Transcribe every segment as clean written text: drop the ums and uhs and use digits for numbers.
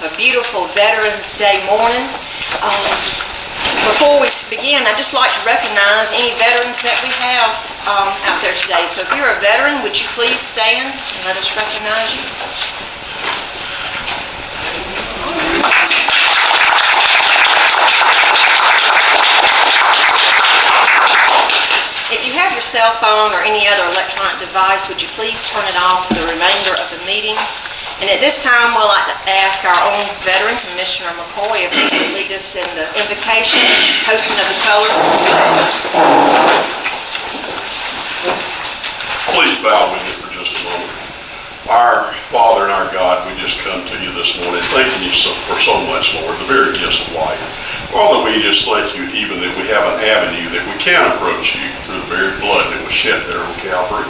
a beautiful Veterans Day morning. Before we begin, I'd just like to recognize any veterans that we have out there today. So if you're a veteran, would you please stand and let us recognize you? If you have your cell phone or any other electronic device, would you please turn it off for the remainder of the meeting? And at this time, we'd like to ask our own veteran, Commissioner McCoy, if he would lead us in the invocation, posting of the colors and the pledge. Please bow with me for just a moment. Our Father and our God, we just come to you this morning thanking you for so much, Lord, the very gifts of life. Father, we just thank you even that we have an avenue that we can approach you through the very blood that was shed there on Calvary.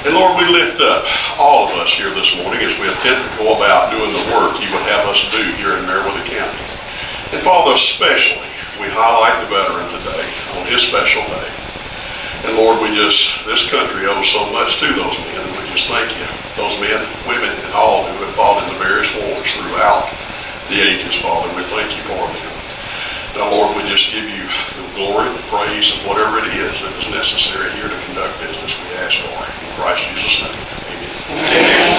And Lord, we lift up all of us here this morning as we attempt to go about doing the work you would have us do here in Meriwether County. And Father, especially, we highlight the veteran today on his special day. And Lord, this country owes so much to those men, and we just thank you. Those men, women, and all who have fought in the various wars throughout the ages, Father, we thank you for them. Now, Lord, we just give you the glory, the praise, and whatever it is that is necessary here to conduct business, we ask for. In Christ Jesus' name, amen. Amen.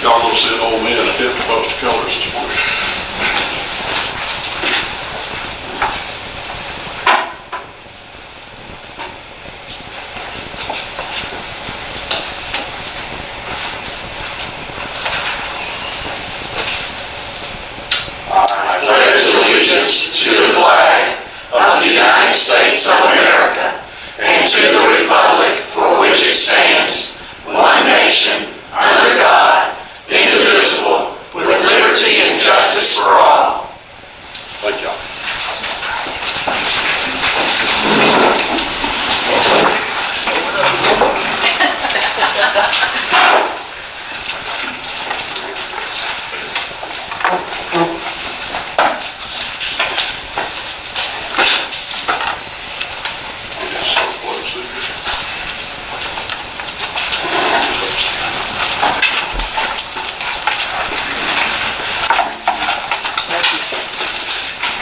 Y'all go see an old man attempt to post the colors this morning. To the flag of the United States of America and to the republic for which it stands, one nation, under God, indivisible, with liberty and justice for all. Thank y'all.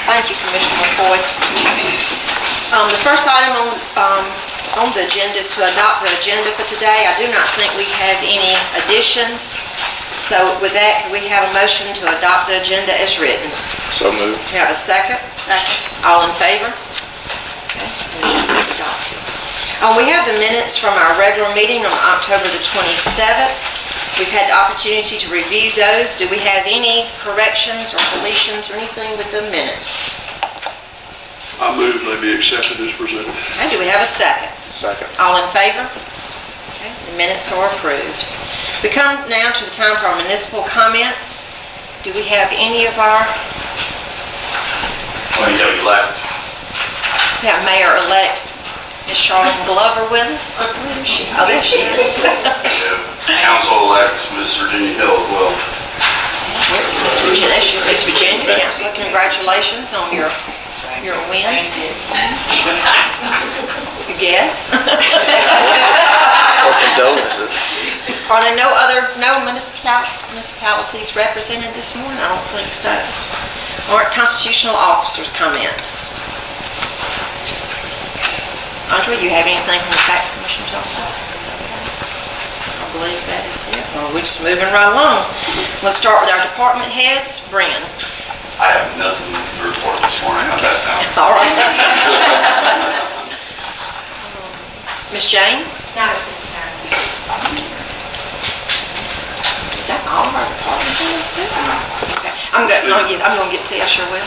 Thank you, Commissioner McCoy. The first item on the agenda is to adopt the agenda for today. I do not think we have any additions. So with that, can we have a motion to adopt the agenda as written? So moved. We have a second? Second. All in favor? Okay, the agenda is adopted. We have the minutes from our regular meeting on October the 27th. We've had the opportunity to review those. Do we have any corrections or deletions or anything with the minutes? I move they be accepted as presented. Okay, do we have a second? Second. All in favor? Okay, the minutes are approved. We come now to the time for our municipal comments. Do we have any of our... Well, you know, you left. We have Mayor-elect Ms. Charlene Glover with us. Where is she? Oh, there she is. Council-elect Ms. Virginia Hill as well. Where's Miss Virginia? There's Miss Virginia, Councilor. Congratulations on your wins. Yes. Or condolences. Are there no municipalities represented this morning? I don't think so. All right, constitutional officers' comments. Andre, you have anything from the tax commissioner's office? I believe that is it. Well, we're just moving right along. We'll start with our department heads. Bren. I have nothing to report this morning. How's that sound? All right. Miss Jane? Not at this time. Is that all of our department heads too? Okay. I'm going to get to you, I sure will.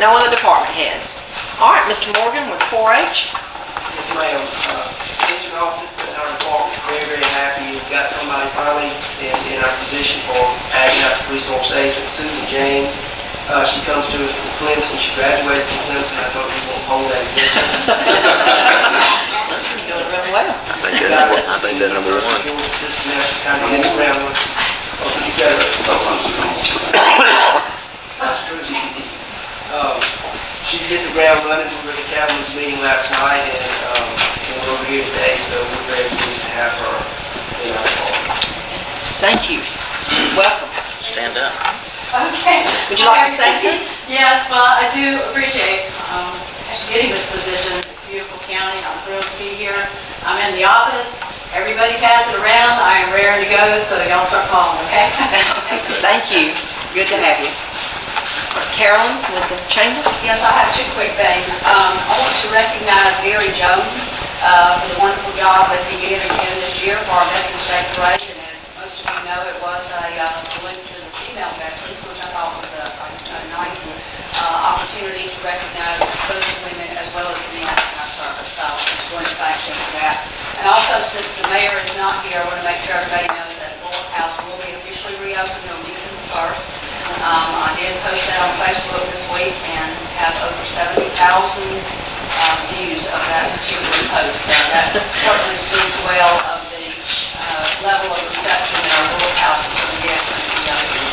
No other department heads. All right, Mr. Morgan with 4-H. Yes, ma'am. Extension office and our department, very, very happy. We've got somebody finally in our position for Ag Natural Resource Agent, Susan James. She comes to us from Clemson. She graduated from Clemson. I told her we won't hold that against her. Clemson doing really well. I think they're number one. Georgia system now. She's kind of getting around with. You got That's true. She's hit the ground running. We were at the cabinet meeting last night, and we're over here today, so we're very pleased to have her in our department. Thank you. Welcome. Stand up. Okay. Would you like to say anything? Yes, well, I do appreciate getting this position in this beautiful county. I'm thrilled to be here. I'm in the office. Everybody pass it around. I am raring to go, so y'all start calling, okay? Thank you. Good to have you. Carolyn with the chamber? Yes, I have two quick things. I want to recognize Gary Jones for the wonderful job that he did again this year for our Veterans Day Parade. And as most of you know, it was a salute to the female veterans, which I thought was a nice opportunity to recognize both the women as well as the men in our service. So I just want to thank them for that. And also, since the mayor is not here, I want to make sure everybody knows that Bullock House will be officially reopened on December 1st. I did post that on Facebook this week and have over 70,000 views of that particular post. So that certainly speaks well of the level of reception that our Bullock House is going to get when it's reopened.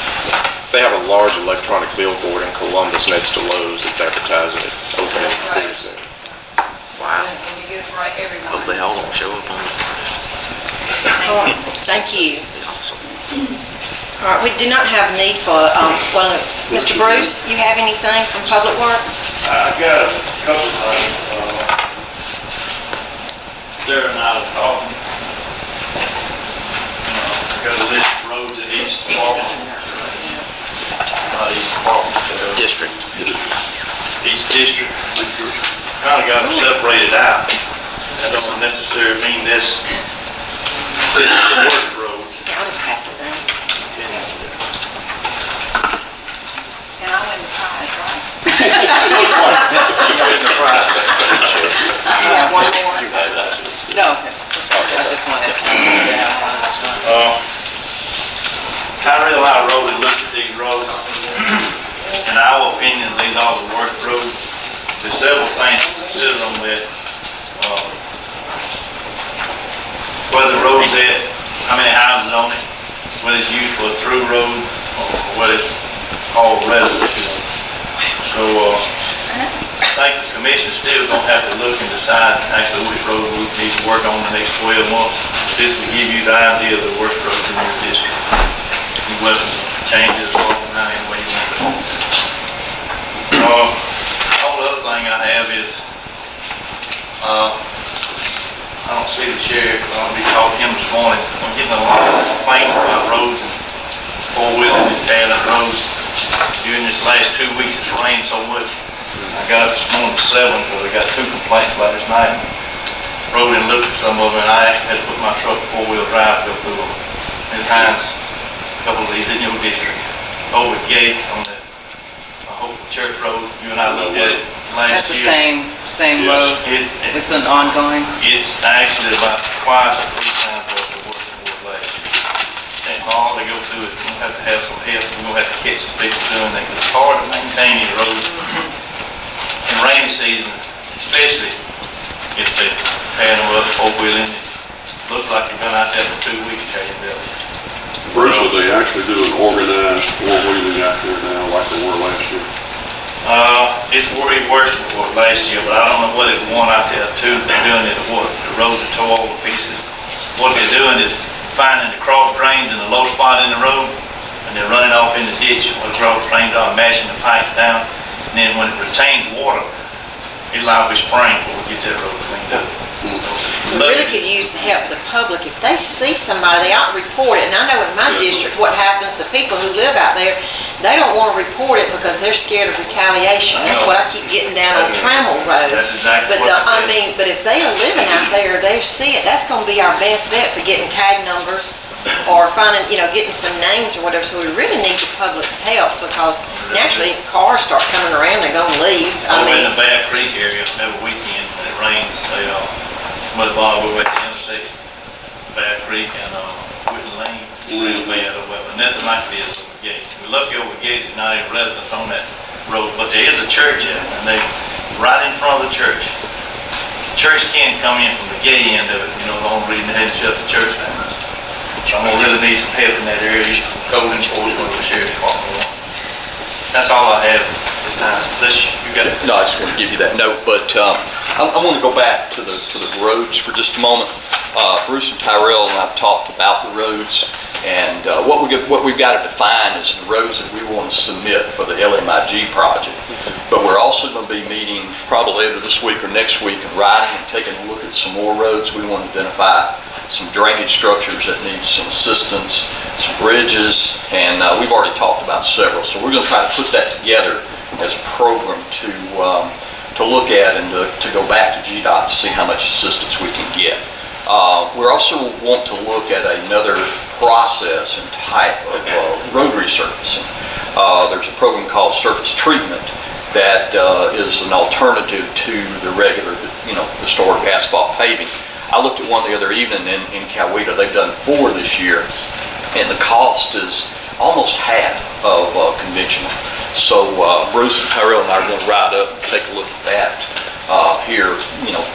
They have a large electronic billboard in Columbus next to Lowe's that's advertising it opening very soon. Wow. It'll be good for everyone. Hope they all don't show up on the All right, thank you. Friday. Awesome. All right, we do not have a need for, well, Mr. Bruce, you have anything from Public Works? I got a couple of things. Sarah and I was talking, because of this road that each department, not each department, District. each district, kind of got them separated out. That don't necessarily mean this is the worst road. Yeah, I'll just pass it down. And I win the prize, right? You win the prize. You have one more? No, I just wanted. I really like road and look at these roads. In our opinion, these are the worst roads. There's several things to consider on that. Where the road's at, how many houses on it, whether it's used for a through road, or whether it's all residents, you know. So, I think the commission still gonna have to look and decide actually which road we need to work on the next 12 months. This will give you the idea of the worst roads in your district. You welcome to change it or not any way you want it. The only other thing I have is, I don't see the sheriff, I'll be talking to him this morning. I'm getting a lot of complaints about roads and four-wheeling and tearing up roads. During this last 2 weeks, it's rained so much. I got up this morning at 7 because I got 2 complaints about this night. Rode and looked at some of them, and I actually had to put my truck four-wheel drive to go through them. Ms. Hines, a couple of these in your district, over at Gate on the, I hope, Church Road, you and I looked at it last That's the year. same road. It's an ongoing. It's actually about twice or 3 times what it was last year. And all they go through it, we're gonna have to have some help, we're gonna have to catch some people doing that, because it's hard to maintain these roads in rainy season, especially if they tear them up, four-wheeling. Looks like they've been out there for 2 weeks, carrying them. Bruce, are they actually doing organized four-wheeling out there now like they were last year? It's worse than it was last year, but I don't know whether it's one out there too, they're doing it, what, the roads are tore all to pieces. What they're doing is finding the cross drains in the low spot in the road, and they're running off in the ditch where the cross drains are, mashing the pipes down, and then when it retains water, it'll always spring before we get that road cleaned up. We really could use the help of the public. If they see somebody, they ought to report it. And I know in my district, what happens, the people who live out there, they don't want to report it because they're scared of retaliation. That's what I keep getting down on Trammell Road. That's exactly But what I said. but if they are living out there, they see it, that's gonna be our best bet for getting tag numbers or finding, getting some names or whatever. So we really need the public's help because naturally, cars start coming around, they're gonna leave. Over in the Bear Creek area, every weekend when it rains, they, mud bog over at the intersection, Bear Creek and, Whitney Lane, it's real bad over there, but nothing like this over Gate. We're lucky over Gate, there's not any residents on that road, but there is a church there, and they, right in front of the church. The church can't come in from the gate end of it, the only reason they had to shut the church down. So I'm gonna really need some help in that area, code enforcement with the sheriff's department. That's all I have this time, unless you got it. No, I just want to give you that note, but I want to go back to the roads for just a moment. Bruce and Tyrell and I have talked about the roads. And what we've got to define is the roads that we want to submit for the LMIG project. But we're also going to be meeting probably later this week or next week and riding and taking a look at some more roads. We want to identify some drainage structures that need some assistance, some bridges, and we've already talked about several. So we're going to try to put that together as a program to look at and to go back to GDOT to see how much assistance we can get. We also want to look at another process and type of road resurfacing. There's a program called surface treatment that is an alternative to the regular, historic asphalt paving. I looked at one the other evening in Coweta. They've done 4 this year, and the cost is almost half of conventional. So Bruce and Tyrell and I are going to ride up and take a look at that here,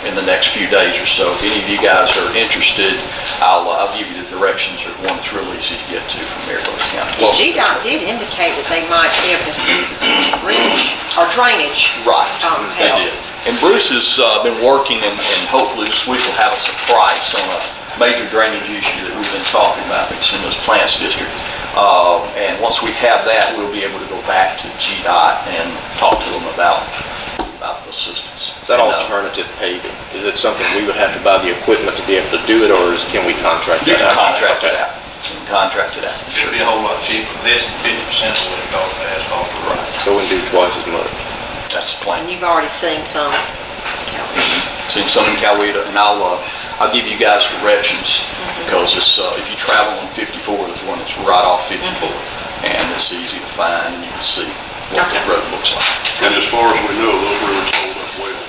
in the next few days or so. If any of you guys are interested, I'll give you the directions. There's one that's real easy to get to from Mariposa County. Well, GDOT did indicate that they might be able to assist us with some bridge or drainage. Right, they help. did. And Bruce has been working, and hopefully this week will have us a price on a major drainage issue that we've been talking about that's in this Plants District. And once we have that, we'll be able to go back to GDOT and talk to them about assistance. That alternative paving, is it something we would have to buy the equipment to be able to do it, or can we contract You that can out? contract it out. You can contract it out. Should be a whole lot cheaper, less than 50% of what it costs for asphalt. Right. So we can do twice as much. That's the plan. And you've already seen some. Seen some in Coweta, and I'll give you guys directions, because it's, if you travel on 54, there's one that's right off 54, and it's easy to find, and you can see what the road looks like. And as far as we know, those roads hold up well.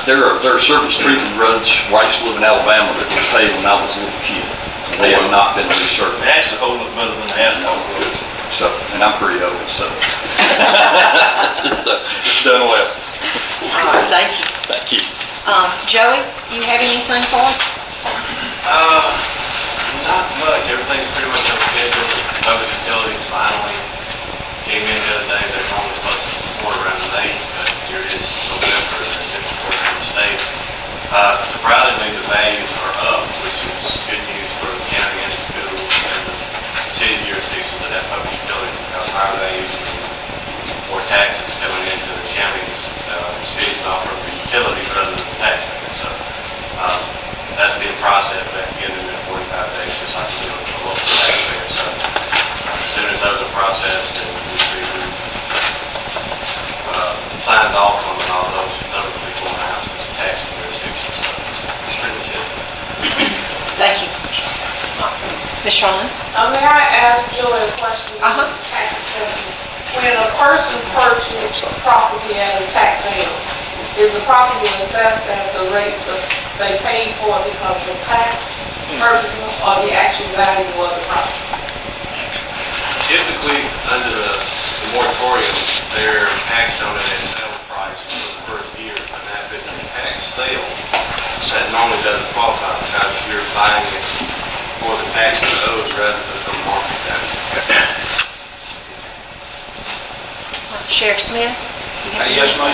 There are surface treatment roads where I used to live in Alabama that were paved when I was a little kid, and they have not been resurfaced. It actually hold up better than the asphalt roads. So, and I'm pretty old, so it's done well. All right, thank you. Thank you. Joey, you have anything for us? Not much, everything's pretty much on schedule. Public utilities finally came in the other day, they're only supposed to report around the 8th, but here it is November, and they're just reporting on the state. Surprisingly, the values are up, which is good news for the county and the schools and the city jurisdictions that have public utilities, because higher values and more taxes coming into the counties, the cities not from the utilities rather than the taxpayers. So that's being processed back again in 45 days, just like we do with the local taxpayers. So as soon as those are processed, and we see who signs off on all those will be going out to the tax jurisdictions. So that's pretty much it. Thank you. Ms. Sherlin? May I ask Joey a question? Uh-huh. Tax assessment. When a person purchases property at a tax sale, is the property assessed at the rate that they paid for it because of tax purposes, or the actual value of the property? Typically, under the moratorium, they're taxed on it at sale price for the first year, and that if it's a tax sale, that normally doesn't qualify because you're buying it for the taxes owed rather than the market value. Sheriff Smith? Yes, ma'am.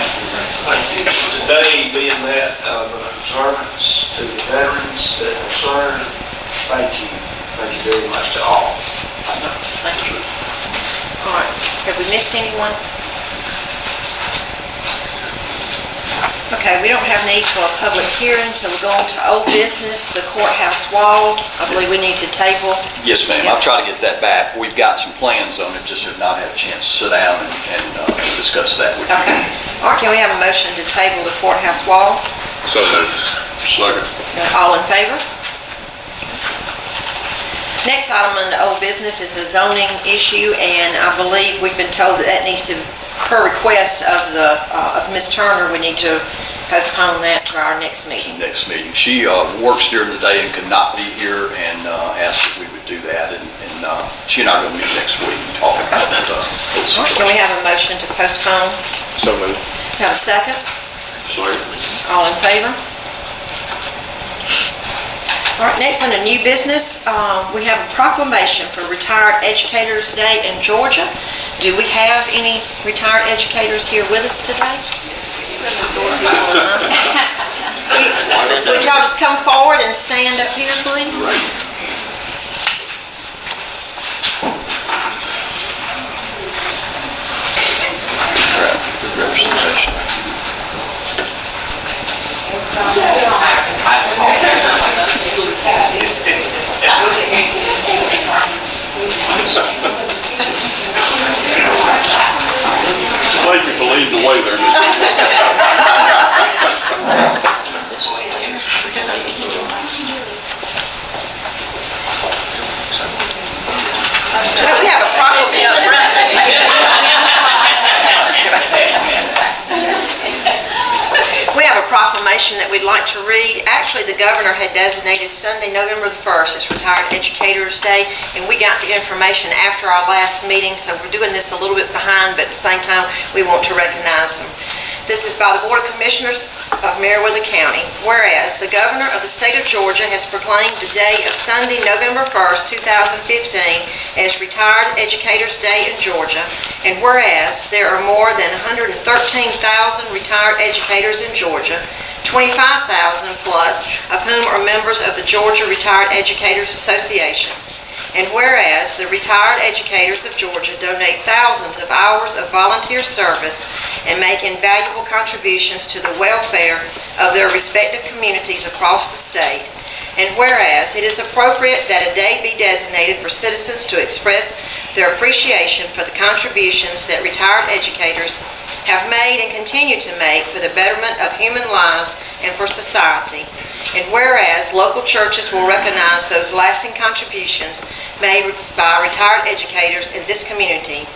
Today being that of observance to the veterans that have served, thank you. Thank you very much to all. Thank you. All right, have we missed anyone? Okay, we don't have need for a public hearing, so we're going to old business, the courthouse wall. I believe we need to table. Yes, ma'am. I'll try to get that back. We've got some plans on it, just have not had a chance to sit down and discuss that with you. Okay. All right, can we have a motion to table the courthouse wall? So moved. Second. All in favor? Next item on the old business is a zoning issue, and I believe we've been told that that needs to, per request of Ms. Turner, we need to postpone that to our next meeting. Next meeting. She works during the day and could not be here, and asked that we would do that, and she and I are going to meet next week and talk about the whole All right, can we situation. have a motion to postpone? So moved. Have a second? Second. All in favor? All right, next on the new business, we have a proclamation for Retired Educators Day in Georgia. Do we have any retired educators here with us today? Would y'all just come forward and stand up here, please? leading the way there, Mr. We have a proclamation that we'd like to read. Actually, the governor had designated Sunday, November the 1st as Retired Educators Day, and we got the information after our last meeting, so we're doing this a little bit behind, but at the same time, we want to recognize them. This is by the Board of Commissioners of Meriwether County. Whereas the governor of the state of Georgia has proclaimed the day of Sunday, November 1st, 2015 as Retired Educators Day in Georgia. And whereas there are more than 113,000 retired educators in Georgia, 25,000 plus of whom are members of the Georgia Retired Educators Association. And whereas the retired educators of Georgia donate thousands of hours of volunteer service and make invaluable contributions to the welfare of their respective communities across the state. And whereas it is appropriate that a day be designated for citizens to express their appreciation for the contributions that retired educators have made and continue to make for the betterment of human lives and for society. And whereas local churches will recognize those lasting contributions made by retired educators in this community.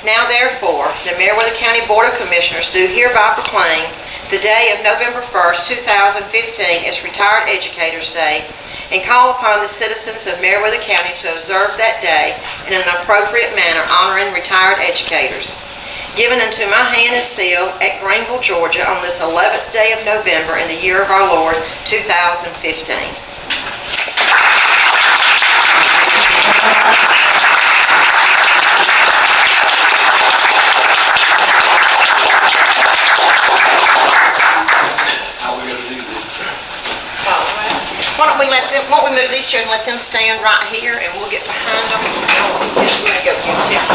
Now therefore, the Meriwether County Board of Commissioners do hereby proclaim the day of November 1st, 2015 as Retired Educators Day, and call upon the citizens of Meriwether County to observe that day in an appropriate manner honoring retired educators. Given unto my hand and seal at Greenville, Georgia on this 11th day of November in the year of our Lord, 2015. How we gonna do this? Why don't we move these chairs and let them stand right here and we'll get behind them. Yes, we're gonna go get this.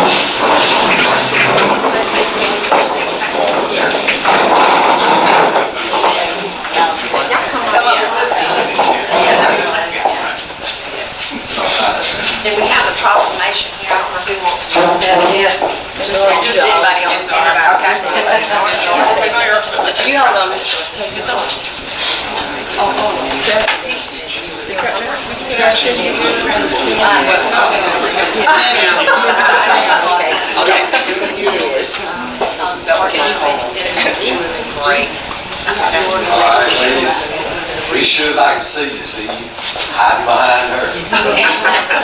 Then we have a proclamation here. I don't know who wants to set it. Just anybody else. Okay. You hold on. All right, ladies, we sure like to see you hiding behind her.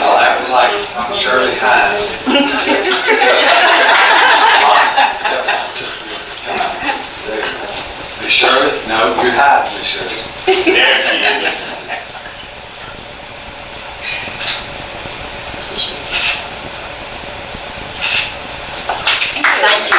Y'all acting like Shirley Hines. Miss Shirley? No, you're hiding, Miss Shirley. There she is. Thank you.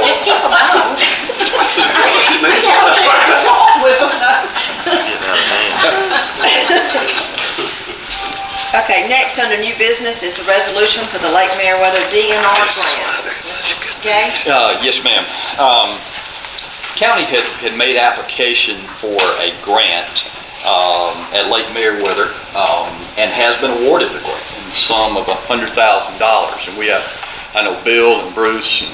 Just keep them out. Okay, next under new business is the resolution for the Lake Meriwether DNR grant. Mr. Gay? Yes, ma'am. County had made application for a grant at Lake Meriwether and has been awarded the grant in the sum of $100,000. And we have, I know Bill and Bruce and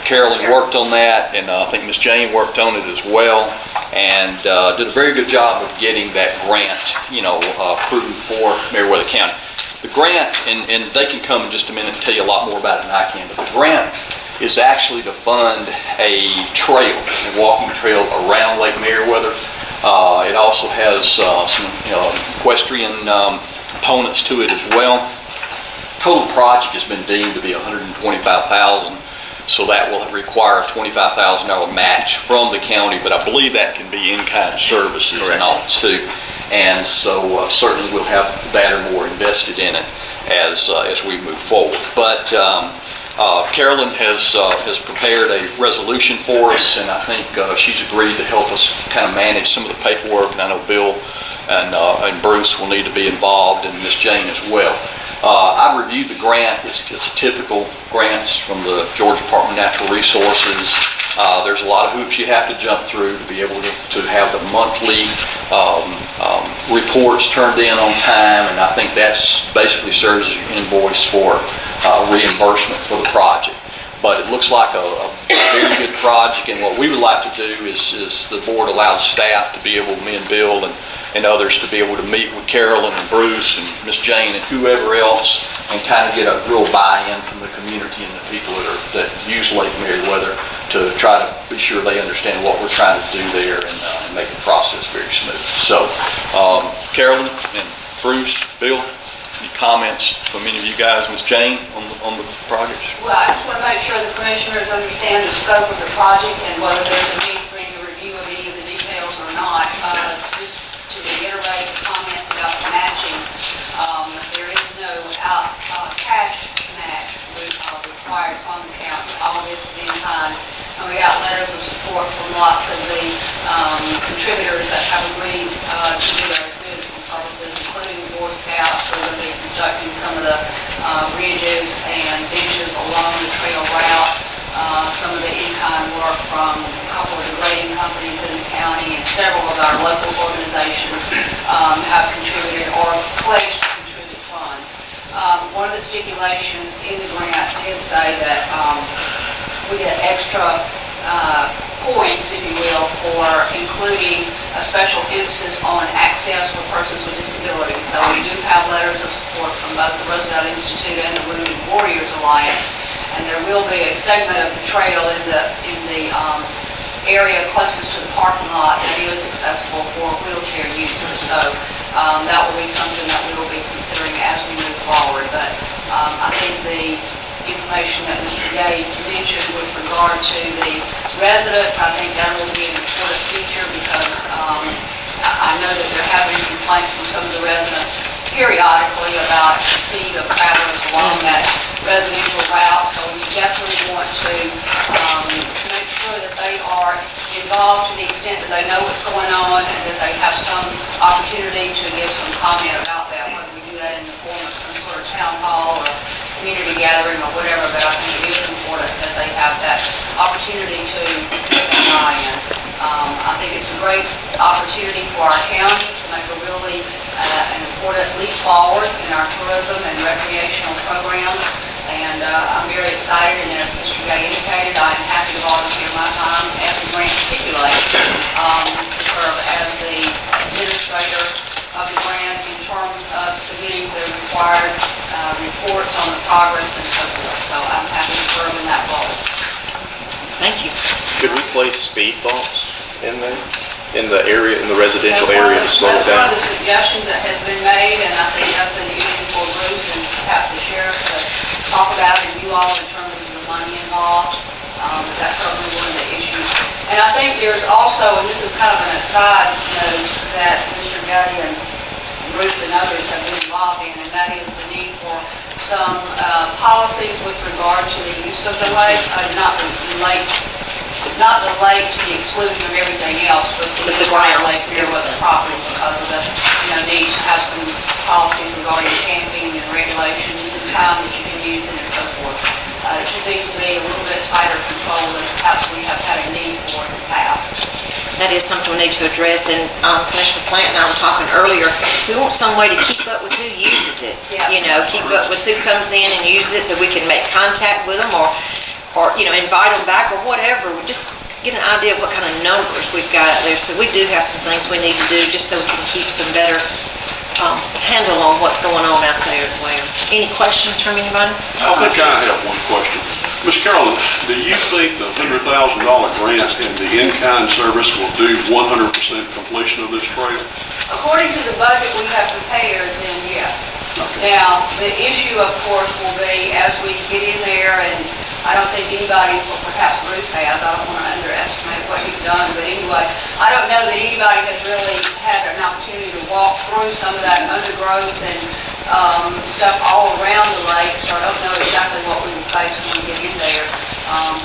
Carolyn worked on that, and I think Miss Jane worked on it as well, and did a very good job of getting that grant, approved for Meriwether County. The grant, and they can come in just a minute and tell you a lot more about it than I can, but the grant is actually to fund a trail, a walking trail around Lake Meriwether. It also has some equestrian components to it as well. Total project has been deemed to be $125,000. So that will require a $25,000 match from the county, but I believe that can be in-kind services and all too. And so certainly we'll have that or more invested in it as we move forward. But Carolyn has prepared a resolution for us, and I think she's agreed to help us kind of manage some of the paperwork. And I know Bill and Bruce will need to be involved, and Miss Jane as well. I've reviewed the grant. It's a typical grant from the Georgia Department of Natural Resources. There's a lot of hoops you have to jump through to be able to have the monthly reports turned in on time, and I think that's basically serves as your invoice for reimbursement for the project. But it looks like a very good project, and what we would like to do is the board allows staff to be able, me and Bill and others, to be able to meet with Carolyn and Bruce and Miss Jane and whoever else, and kind of get a real buy-in from the community and the people that use Lake Meriwether to try to be sure they understand what we're trying to do there and make the process very smooth. So, Carolyn and Bruce, Bill, any comments from any of you guys? Ms. Jane, on the project? Well, I just want to make sure the commissioners understand the scope of the project and whether there's a need for any review of any of the details or not. Just to reiterate the comments about the matching, there is no cash match required from the county. All this is in kind. And we got letters of support from lots of the contributors that have agreed to do those goods and services, including the Boy Scouts, who are going to be constructing some of the bridges and benches along the trail route. Some of the in-kind work from a couple of the grading companies in the county, and several of our local organizations have contributed or pledged to contribute funds. One of the stipulations in the grant did say that we get extra points, if you will, for including a special emphasis on access for persons with disabilities. So we do have letters of support from both the Roosevelt Institute and the Wounded Warriors Alliance, and there will be a segment of the trail in the area closest to the parking lot that is accessible for wheelchair users. So that will be something that we will be considering as we move forward. But I think the information that Mr. Gay mentioned with regard to the residents, I think that will be an important feature, because I know that there have been complaints from some of the residents periodically about the speed of travelers along that residential route. So we definitely want to make sure that they are involved to the extent that they know what's going on, and that they have some opportunity to give some comment about that, whether we do that in the form of some sort of town hall or community gathering or whatever. But I think it is important that they have that opportunity to get that buy-in. I think it's a great opportunity for our county to make a really an important leap forward in our tourism and recreational programs. And I'm very excited, and as Mr. Gay indicated, I am happy to volunteer my time as the grant stipulates to serve as the administrator of the grant in terms of submitting the required reports on the progress and so forth. So I'm happy to serve in that role. Thank you. Could we place speed bumps in there, in the area, in the residential area to slow it That's one down? of the suggestions that has been made, and I think that's an issue for Bruce and perhaps the sheriff to talk about, and you all, in terms of the money involved. That's certainly one of the issues. And I think there's also, and this is kind of an aside note, that Mr. Gay and Bruce and others have been involved in, and that is the need for some policies with regard to the use of the lake, not the lake to the exclusion of everything else, but the entire Lake Meriwether property, because of the need to have some policies regarding camping and regulations and time that you can use it and so forth. It should be to be a little bit tighter control than perhaps we have had a need for in the past. That is something we need to address, and Commissioner Plant and I were talking earlier, we want some way to keep up with who uses it. Yeah. Keep up with who comes in and uses it, so we can make contact with them, or invite them back, or whatever. We just get an idea of what kind of numbers we've got out there. So we do have some things we need to do, just so we can keep some better handle on what's going on out there as well. Any questions from anybody? I think I have one question. Ms. Carolyn, do you think the $100,000 grant in the in-kind service will do 100% completion of this trail? According to the budget we have prepared, then yes. Now, the issue, of course, will be as we get in there, and I don't think anybody, well, perhaps Bruce has, I don't want to underestimate what he's done, but anyway, I don't know that anybody has really had an opportunity to walk through some of that undergrowth and stuff all around the lake, so I don't know exactly what we will face when we get in there.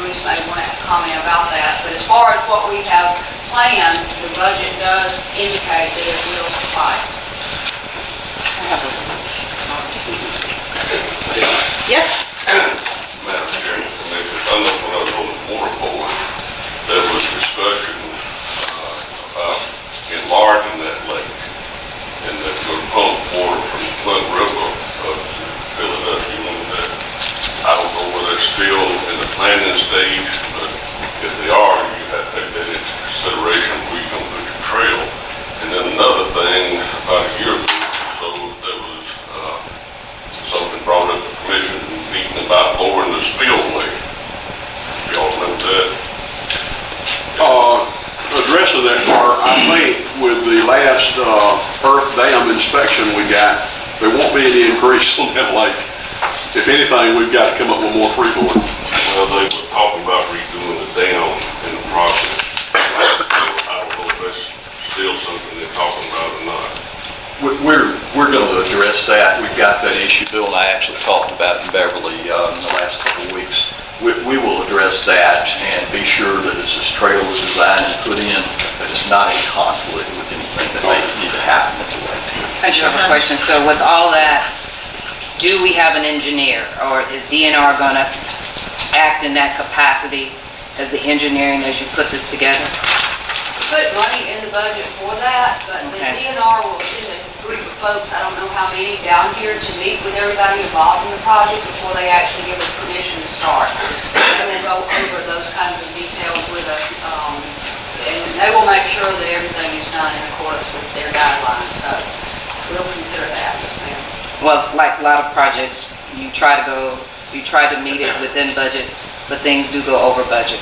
Bruce may want to comment about that, but as far as what we have plan, the budget does indicate that it will suffice. Yes? Madam Chair, Commissioners, I know when I was on the water board, there was discussion about enlarging that lake, and that would pump water from Flint River up to Philadelphia, that. I don't know whether it's still in the planning stage, but if they are, you have to take that into consideration where you're gonna put your trail. And then another thing, about a year ago, so there was something brought up at the commission meeting about lowering the spillway. Y'all know that? Addressing that part, I think with the last Earth Dam inspection we got, there won't be any increase on that lake. If anything, we've got to come up with more freeboard. Well, they were talking about redoing the dam in the process. I don't know if that's still something they're talking about or not. We're going to address that. We've got that issue. Bill and I actually talked about it in Beverly in the last couple of weeks. We will address that and be sure that as this trail is designed and put in, that it's not in conflict with anything that may need to happen at the lake. I just have a question. So with all that, do we have an engineer, or is DNR gonna act in that capacity as the engineering as you put this together? Put money in the budget for that, but the Okay. DNR will send a group of folks, I don't know how many, down here to meet with everybody involved in the project before they actually give us permission to start. They will go over those kinds of details with us, and they will make sure that everything is done in accordance with their guidelines, so we'll consider that, yes ma'am. Well, like a lot of projects, you try to meet it within budget, but things do go over budget.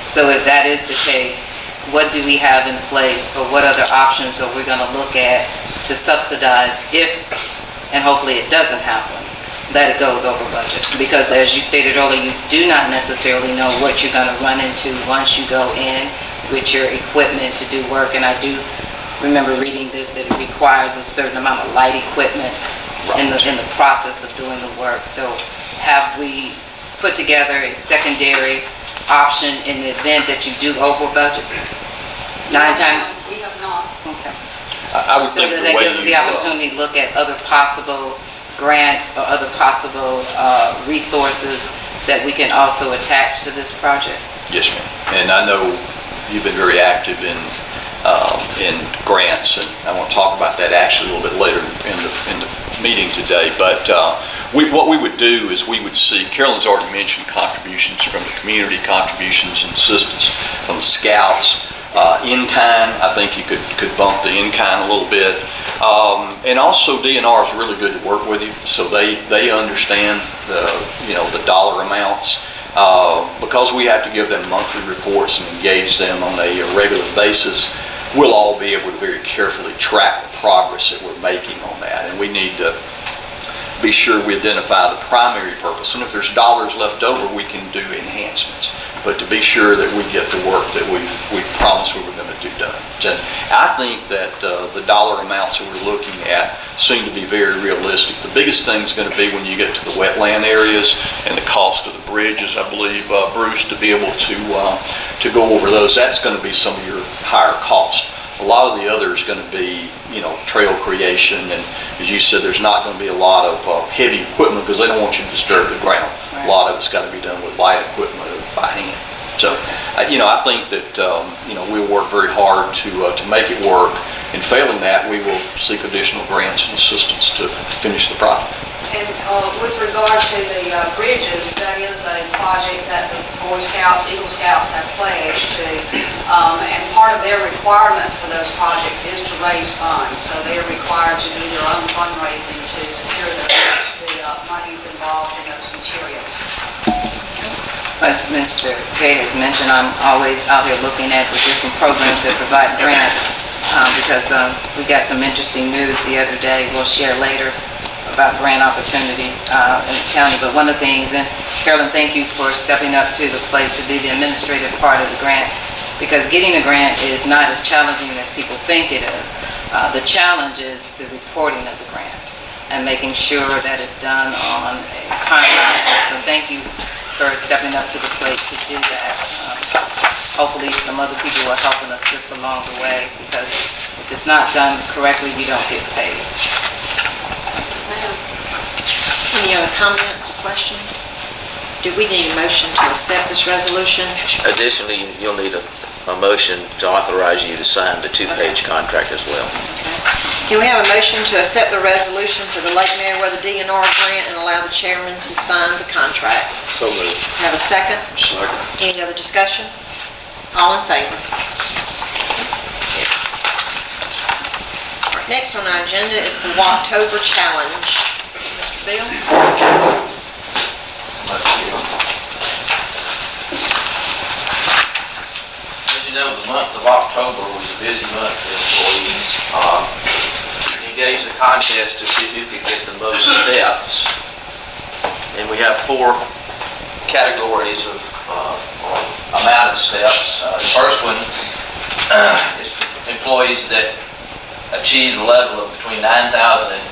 So if that is the case, what do we have in place, or what other options are we gonna look at to subsidize if, and hopefully it doesn't happen, that it goes over budget? Because as you stated earlier, you do not necessarily know what you're gonna run into once you go in with your equipment to do work, and I do remember reading this, that it requires a certain amount of light equipment in the process of doing the work. So have we put together a secondary option in the event that you do over budget? Nine times? We have not. Okay. I would So think does the that way give us the you, opportunity to look at other possible grants or other possible resources that we can also attach to this project? yes, ma'am. And I know you've been very active in grants, and I want to talk about that actually a little bit later in the meeting today. But what we would do is we would see, Carolyn's already mentioned contributions from the community, contributions and assistance from the scouts. In-kind, I think you could bump the in-kind a little bit. And also DNR is really good to work with you, so they understand the dollar amounts. Because we have to give them monthly reports and engage them on a regular basis, we'll all be able to very carefully track the progress that we're making on that. And we need to be sure we identify the primary purpose. And if there's dollars left over, we can do enhancements. But to be sure that we get the work that we promised we were going to do done. And I think that the dollar amounts that we're looking at seem to be very realistic. The biggest thing is going to be when you get to the wetland areas and the cost of the bridges, I believe, Bruce, to be able to go over those. That's going to be some of your higher costs. A lot of the other is going to be, trail creation, and as you said, there's not going to be a lot of heavy equipment because they don't want you to disturb the ground. Right. A lot of it's got to be done with light equipment or by hand. So, I think that, we'll work very hard to make it work, and failing that, we will seek additional grants and assistance to finish the project. And with regard to the bridges, that is a project that the Boy Scouts, Eagle Scouts have pledged to. And part of their requirements for those projects is to raise funds. So they are required to do their own fundraising to secure the monies involved in those materials. As Mr. Gay has mentioned, I'm always out here looking at the different programs that provide grants because we got some interesting news the other day we'll share later about grant opportunities in the county. But one of the things, and Carolyn, thank you for stepping up to the plate to be the administrative part of the grant, because getting a grant is not as challenging as people think it is. The challenge is the reporting of the grant and making sure that it's done on a timeline. So thank you for stepping up to the plate to do that. hopefully some other people will help and assist along the way, because if it's not done correctly, we don't get paid. Any other comments or questions? Do we need a motion to accept this resolution? Additionally, you'll need a motion to authorize you to sign the two-page contract as well. Can we have a motion to accept the resolution for the Lake Meriwether DNR grant and allow the chairman to sign the contract? So moved. Have a second? Second. Any other discussion? All in favor? All right, next on our agenda is the Walktober Challenge. Mr. Bill? As you know, the month of October was a busy month for employees. Engaged a contest to see who could get the most steps. And we have 4 categories of amount of steps. The first one is for employees that achieve a level of between 9,000 and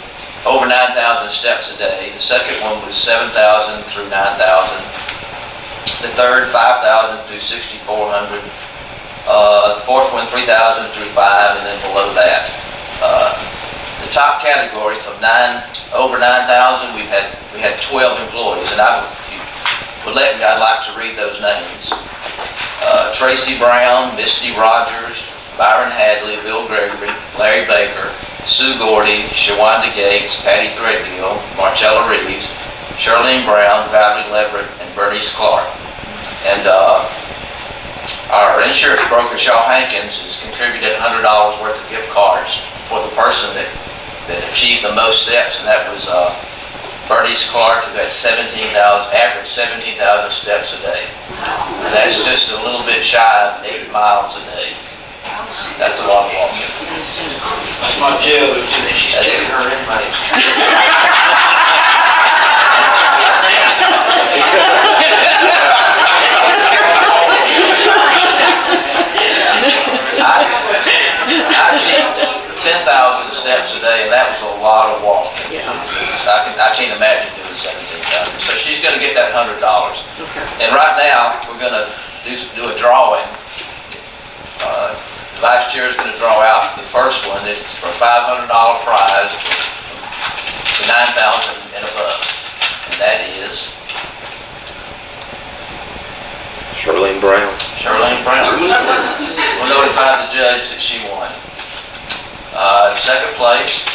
over 9,000 steps a day. The second one was 7,000 through 9,000. The third, 5,000 through 6,400. The fourth one, 3,000 through 5, and then below that. The top category from over 9,000, we had 12 employees, and if you would let me, I'd like to read those names. Tracy Brown, Misty Rogers, Byron Hadley, Bill Gregory, Larry Baker, Sue Gordy, Shawanda Gates, Patty Threadgill, Marcella Reeves, Charlene Brown, Valerie Leverett, and Bernice Clark. And our insurance broker, Shaw Hankins, has contributed $100 worth of gift cards for the person that achieved the most steps, and that was Bernice Clark, who had average 17,000 steps a day. And that's just a little bit shy of 8 miles a day. That's a lot of walking. That's my jail, she's taking her inmates. I achieved 10,000 steps a day, and that was a lot of walking. I can't imagine doing 17,000. So she's going to get that $100. And right now, we're going to do a drawing. The vice chair is going to draw out the first one. It's for a $500 prize for 9,000 and above. And that is Charlene Brown. Charlene Brown. We'll notify the judge that she won. Second place,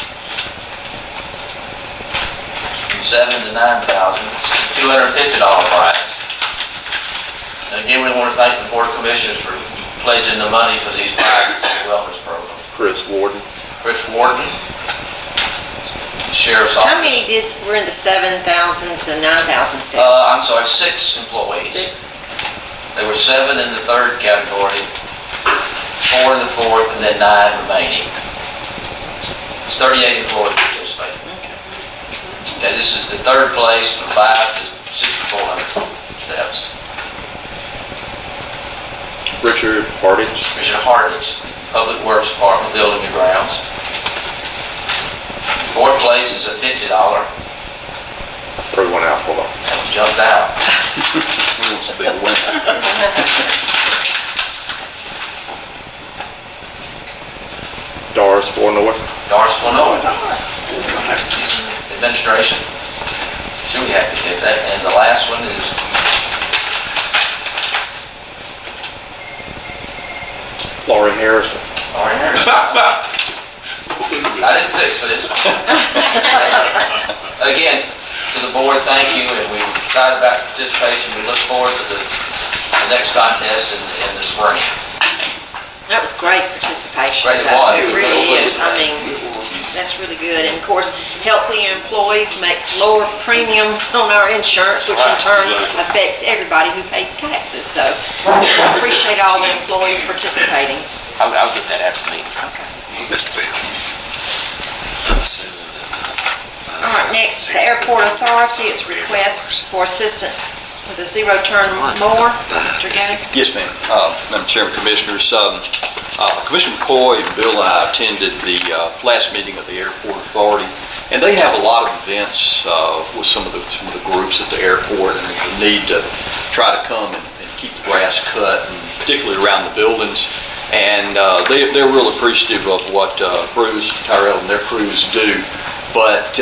from 7,000 to 9,000, $250 prize. And again, we want to thank the Board of Commissioners for pledging the money for these prizes in the wellness program. Chris Warden. Chris Warden, Sheriff's Office. How many were in the 7,000 to 9,000 steps? I'm sorry, 6 employees. 6? There were 7 in the third category, 4 in the fourth, and then 9 remaining. It's 38 employees participating. Okay, this is the third place from 5 to 6,400 steps. Richard Hardage. Richard Hardage, Public Works Department, Building and Grounds. Fourth place is a $50. Throw one out, hold on. That one jumped out. It's a big win. Doris Fornorth. Doris Flanoy. Administration. Sure, we have to get that. And the last one is Laurie Harrison. Laurie Harrison. I didn't fix this. Again, to the board, thank you, and we're excited about participation. We look forward to the next contest in the spring. That was great participation. Great, it was. It really is. I mean, that's really good. And of course, healthier employees makes lower premiums on our insurance, which in turn affects everybody who pays taxes. So I appreciate all the employees participating. I'll get that after me. Okay. Mr. Bill. All right, next is the Airport Authority. It's request for assistance with a zero-turn mower. Mr. Gaddis? Yes, ma'am. Madam Chairman, Commissioners, Commissioner McCoy and Bill and I attended the last meeting of the Airport Authority, and they have a lot of events with some of the groups at the airport, and the need to try to come and keep the grass cut, and particularly around the buildings. And they're real appreciative of what Bruce, Tyrell, and their crews do. But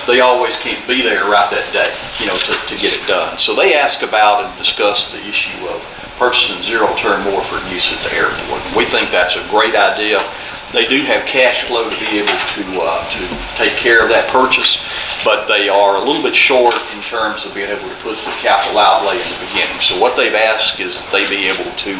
they always can't be there right that day, to get it done. So they ask about and discuss the issue of purchasing zero-turn mower for use at the airport. We think that's a great idea. They do have cash flow to be able to take care of that purchase, but they are a little bit short in terms of being able to put the capital outlay in the beginning. So what they've asked is that they be able to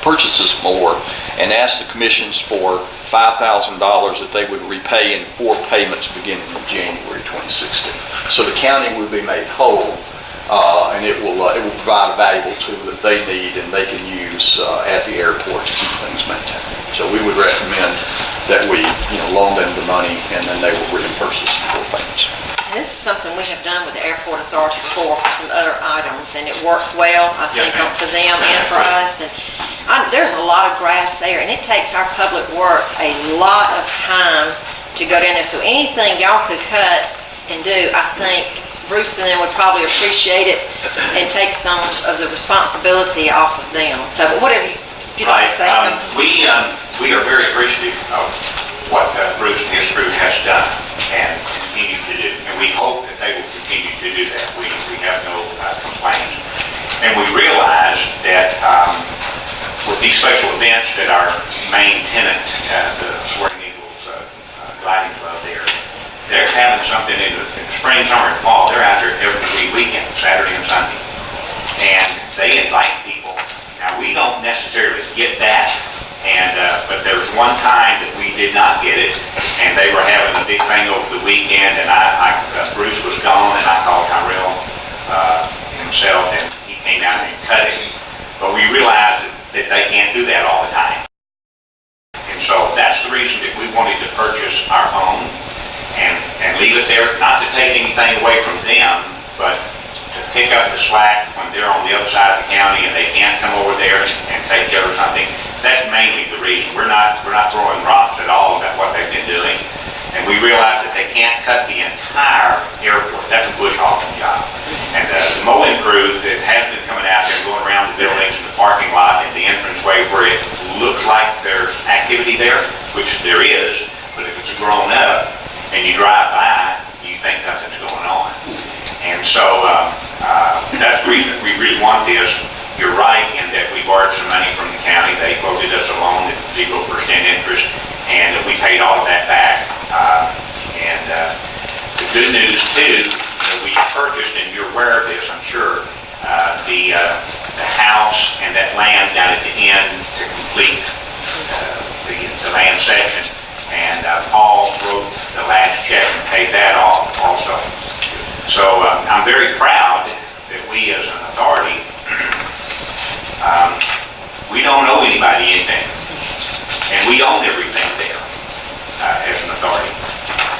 purchase this mower and ask the commissions for $5,000 that they would repay in 4 payments beginning in January 2016. So the county would be made whole, and it will provide a valuable tool that they need and they can use at the airport to keep things maintained. So we would recommend that we loan them the money and then they will reimburse us in 4 payments. And this is something we have done with the airport authority before for some other items, and it worked well, I think, for them and for us. And there's a lot of grass there, and it takes our public works a lot of time to go down there. So anything y'all could cut and do, I think Bruce and them would probably appreciate it and take some of the responsibility off of them. So whatever, if you'd like to say something. We are very appreciative of what Bruce and his crew has done and continue to do. And we hope that they will continue to do that. We have no complaints. And we realize that with these special events that our main tenant, the Swearing Eagles Gliding Club there, they're having something in the spring, summer, and fall. They're out there every weekend, Saturday and Sunday. And they invite people. Now, we don't necessarily get that, but there was one time that we did not get it, and they were having a big thing over the weekend, and Bruce was gone, and I called Tyrell himself, and he came out and cut it. But we realized that they can't do that all the time. And so that's the reason that we wanted to purchase our own and leave it there, not to take anything away from them, but to pick up the slack when they're on the other side of the county and they can't come over there and take care of something. That's mainly the reason. We're not throwing rocks at all about what they've been doing. And we realize that they can't cut the entire airport. That's a bush hogging job. And the mowing crew that has been coming out there going around the buildings and the parking lot and the entranceway where it looks like there's activity there, which there is, but if it's grown up and you drive by, you think nothing's going on. And so that's the reason we really want this. You're right in that we borrowed some money from the county. They quoted us a loan at 0% interest, and we paid all of that back. The good news too, we purchased, and you're aware of this, I'm sure, the house and that land down at the end to complete the land section. And Paul wrote the last check and paid that off also. So I'm very proud that we as an authority, we don't owe anybody anything. And we own everything there as an authority.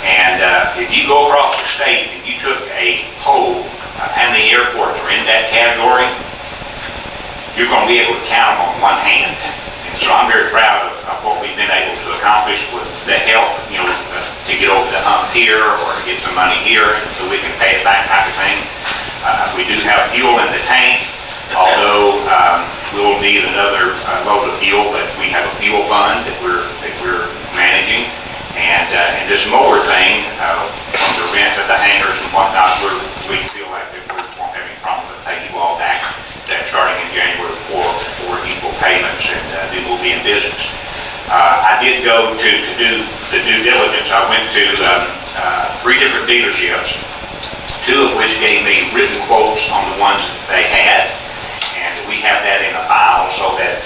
And if you go across the state and you took a poll of how many airports are in that category, you're going to be able to count them on one hand. And so I'm very proud of what we've been able to accomplish with the help, to get over the hump here or to get some money here so we can pay it back type of thing. We do have fuel in the tank, although we'll need another load of fuel, but we have a fuel fund that we're managing. And this mower thing, from the rent of the hangars and whatnot, we feel like that we won't have any problem with paying you all back. That starting in January 4 equal payments, and then we'll be in business. I did go to do the due diligence. I went to 3 different dealerships, 2 of which gave me written quotes on the ones that they had, and we have that in a file so that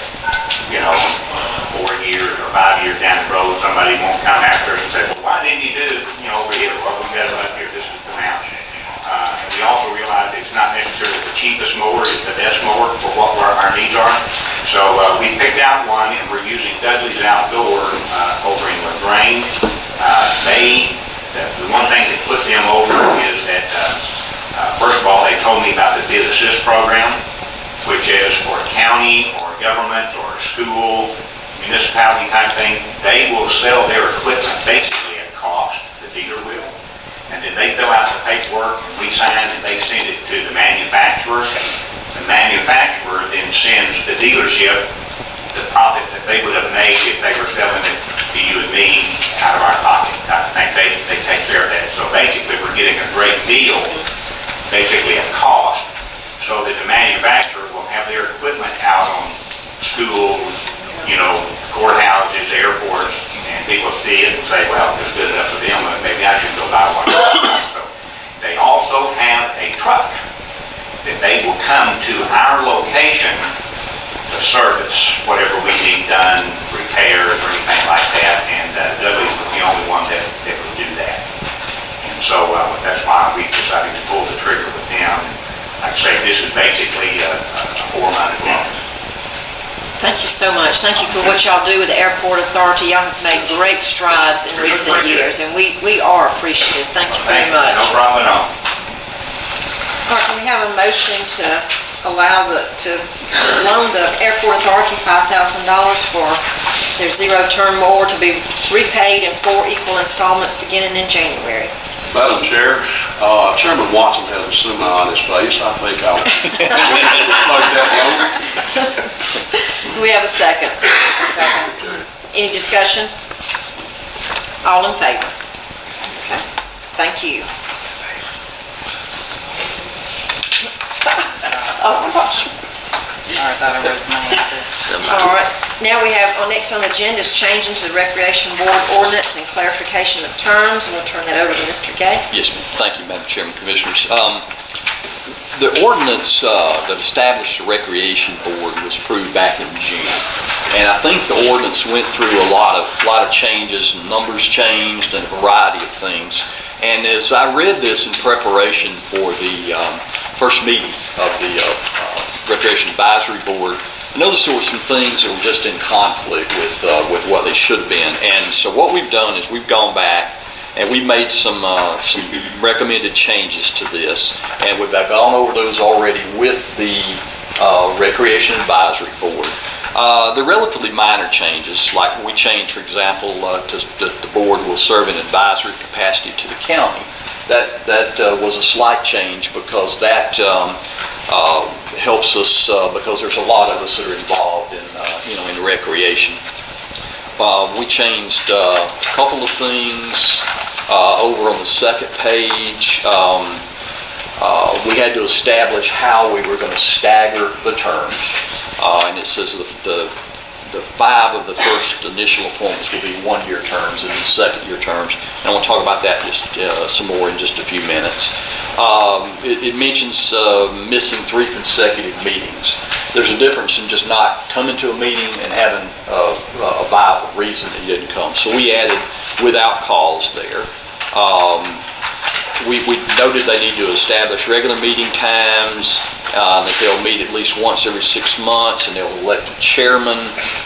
4 years or 5 years down the road, somebody won't come after us and say, well, why didn't you do over here? Well, we got it up here. This is the amount. And we also realize it's not necessarily the cheapest mower, it's the best mower for what our needs are. So we picked out one, and we're using Dudley's Outdoor over in LaGrange. The one thing that put them over is that, first of all, they told me about the Bid Assist program, which is for a county or a government or a school, municipality type thing. They will sell their equipment basically at cost, the dealer will. And then they fill out the paperwork, and we sign, and they send it to the manufacturer. The manufacturer dealership, the profit that they would have made if they were selling it to you and me out of our pocket. I think they take care of that. So basically, we're getting a great deal, basically at cost, so that the manufacturer will have their equipment out on schools, courthouses, airports, and people see it and say, well, it's good enough for them, maybe I should go buy one. So they also have a truck that they will come to our location to service whatever we need done, repairs or anything like that, and Dudley's the only one that will do that. And so that's why we decided to pull the trigger with them. Like I say, this is basically a 4-month loan. Thank you so much. Thank you for what y'all do with the Airport Authority. Y'all have made great strides in recent years, and we are appreciative. Thank you very much. No problem at all. All right, can we have a motion to allow to loan the Airport Authority $5,000 for their zero-turn mower to be repaid in 4 equal installments beginning in January? Madam Chair, Chairman Watson has a smile on his face. I think I'll like that We have a second. Any discussion? All in favor? Okay. Thank you. Oh, my gosh. I thought I wrote mine too. All right, now we have, next on the agenda is changing to the Recreation Board ordinance and clarification of terms, and we'll turn that over to Mr. Gay. Yes, ma'am. Thank you, Madam Chairman, Commissioners. The ordinance that established the Recreation Board was approved back in June. And I think the ordinance went through a lot of changes, and numbers changed, and a variety of things. And as I read this in preparation for the first meeting of the Recreation Advisory Board, I noticed there were some things that were just in conflict with what they should have been. And so what we've done is we've gone back and we've made some recommended changes to this, and we've gone over those already with the Recreation Advisory Board. They're relatively minor changes, like we changed, for example, that the board will serve in advisory capacity to the county. That was a slight change because that helps us because there's a lot of us that are involved in recreation. We changed a couple of things over on the second page. We had to establish how we were going to stagger the terms. And it says the 5 of the first initial appointments will be 1-year terms, and the second-year terms. And I want to talk about that just some more in just a few minutes. It mentions missing 3 consecutive meetings. There's a difference in just not coming to a meeting and having a viable reason that you didn't come. So we added without cause there. We noted they need to establish regular meeting times, that they'll meet at least once every 6 months, and they'll elect a chairman.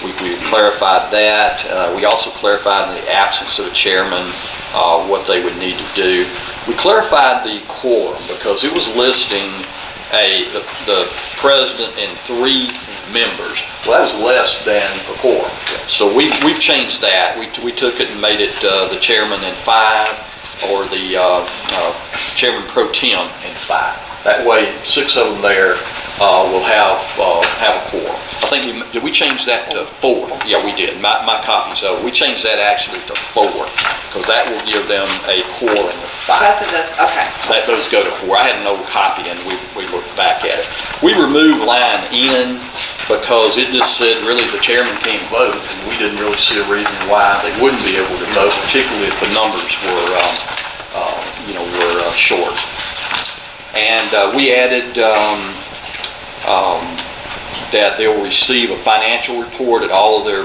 We clarified that. We also clarified in the absence of a chairman what they would need to do. We clarified the quorum because it was listing the president and 3 members. Well, that was less than a quorum. So we've changed that. We took it and made it the chairman and 5, or the chairman pro tem and 5. That way, 6 of them there will have a quorum. I think did we change that to 4? Yeah, we did. My copy's over. We changed that actually to 4 because that will give them a quorum of 5. Both of those, okay. Those go to 4. I had an old copy and we looked back at it. We removed line N because it just said really the chairman can't vote, and we didn't really see a reason why they wouldn't be able to vote, particularly if the numbers were short. And we added that they'll receive a financial report at all of their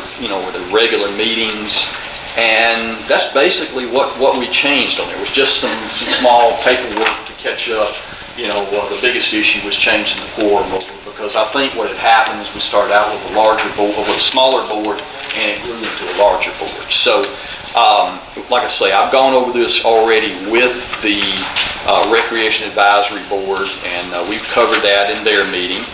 regular meetings. And that's basically what we changed on there. It was just some small paperwork to catch up. The biggest issue was changing the quorum over, because I think what had happened is we started out with a smaller board, and it grew into a larger board. So, like I say, I've gone over this already with the Recreation Advisory Board, and we've covered that in their meeting.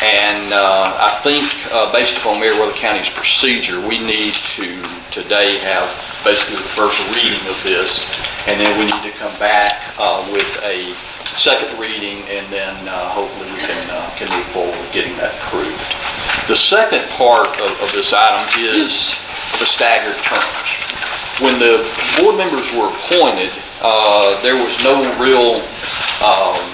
And I think, based upon Meriwether County's procedure, we need to today have basically the first reading of this, and then we need to come back with a second reading, and then hopefully we can move forward with getting that approved. The second part of this item is the staggered terms. When the board members were appointed, there was no real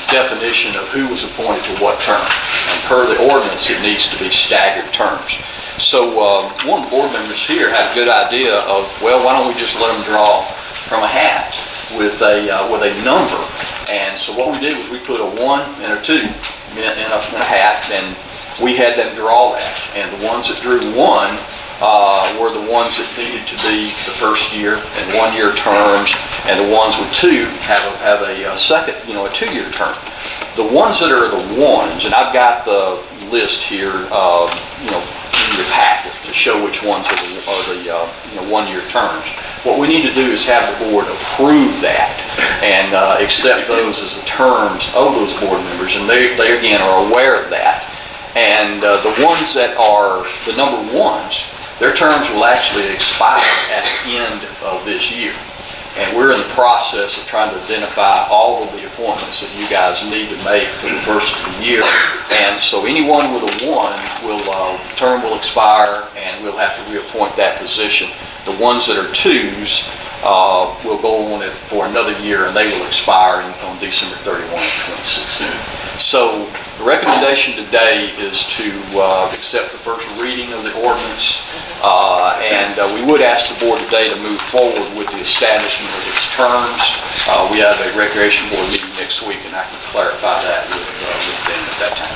definition of who was appointed to what term. And per the ordinance, it needs to be staggered terms. So one of the board members here had a good idea of, well, why don't we just let them draw from a hat with a number? And so what we did was we put a 1 and a 2 in a hat, and we had them draw that. And the ones that drew 1 were the ones that needed to be the first year and 1-year terms, and the ones with 2 have a second, a 2-year term. The ones that are the 1s, and I've got the list here, in your packet to show which ones are the 1-year terms. What we need to do is have the board approve that and accept those as the terms of those board members, and they again are aware of that. And the ones that are the number 1s, their terms will actually expire at the end of this year. And we're in the process of trying to identify all of the appointments that you guys need to make for the first of the year. And so anyone with a 1 term will expire, and we'll have to reappoint that position. The ones that are 2s will go on it for another year, and they will expire on December 31 of 2016. So the recommendation today is to accept the first reading of the ordinance, and we would ask the board today to move forward with the establishment of its terms. We have a recreation board meeting next week, and I can clarify that with them at that time.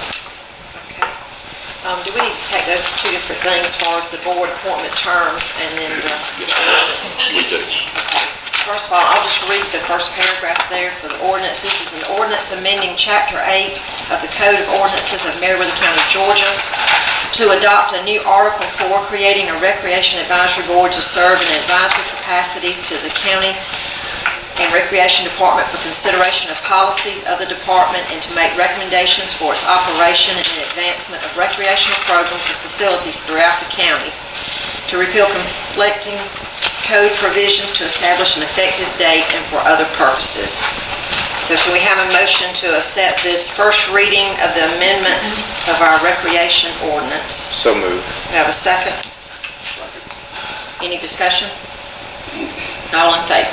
Do we need to take those two different things as far as the board appointment terms and then the ordinance? We do. Okay. First of all, I'll just read the first paragraph there for the ordinance. This is an ordinance amending Chapter 8 of the Code of Ordinances of Meriwether County, Georgia, to adopt a new Article 4, creating a Recreation Advisory Board to serve in an advisory capacity to the county and Recreation Department for consideration of policies of the department and to make recommendations for its operation and advancement of recreational programs and facilities throughout the county, to repeal conflicting code provisions, to establish an effective date, and for other purposes. So can we have a motion to accept this first reading of the amendment of our recreation ordinance? So moved. We have a second? Any discussion? All in favor?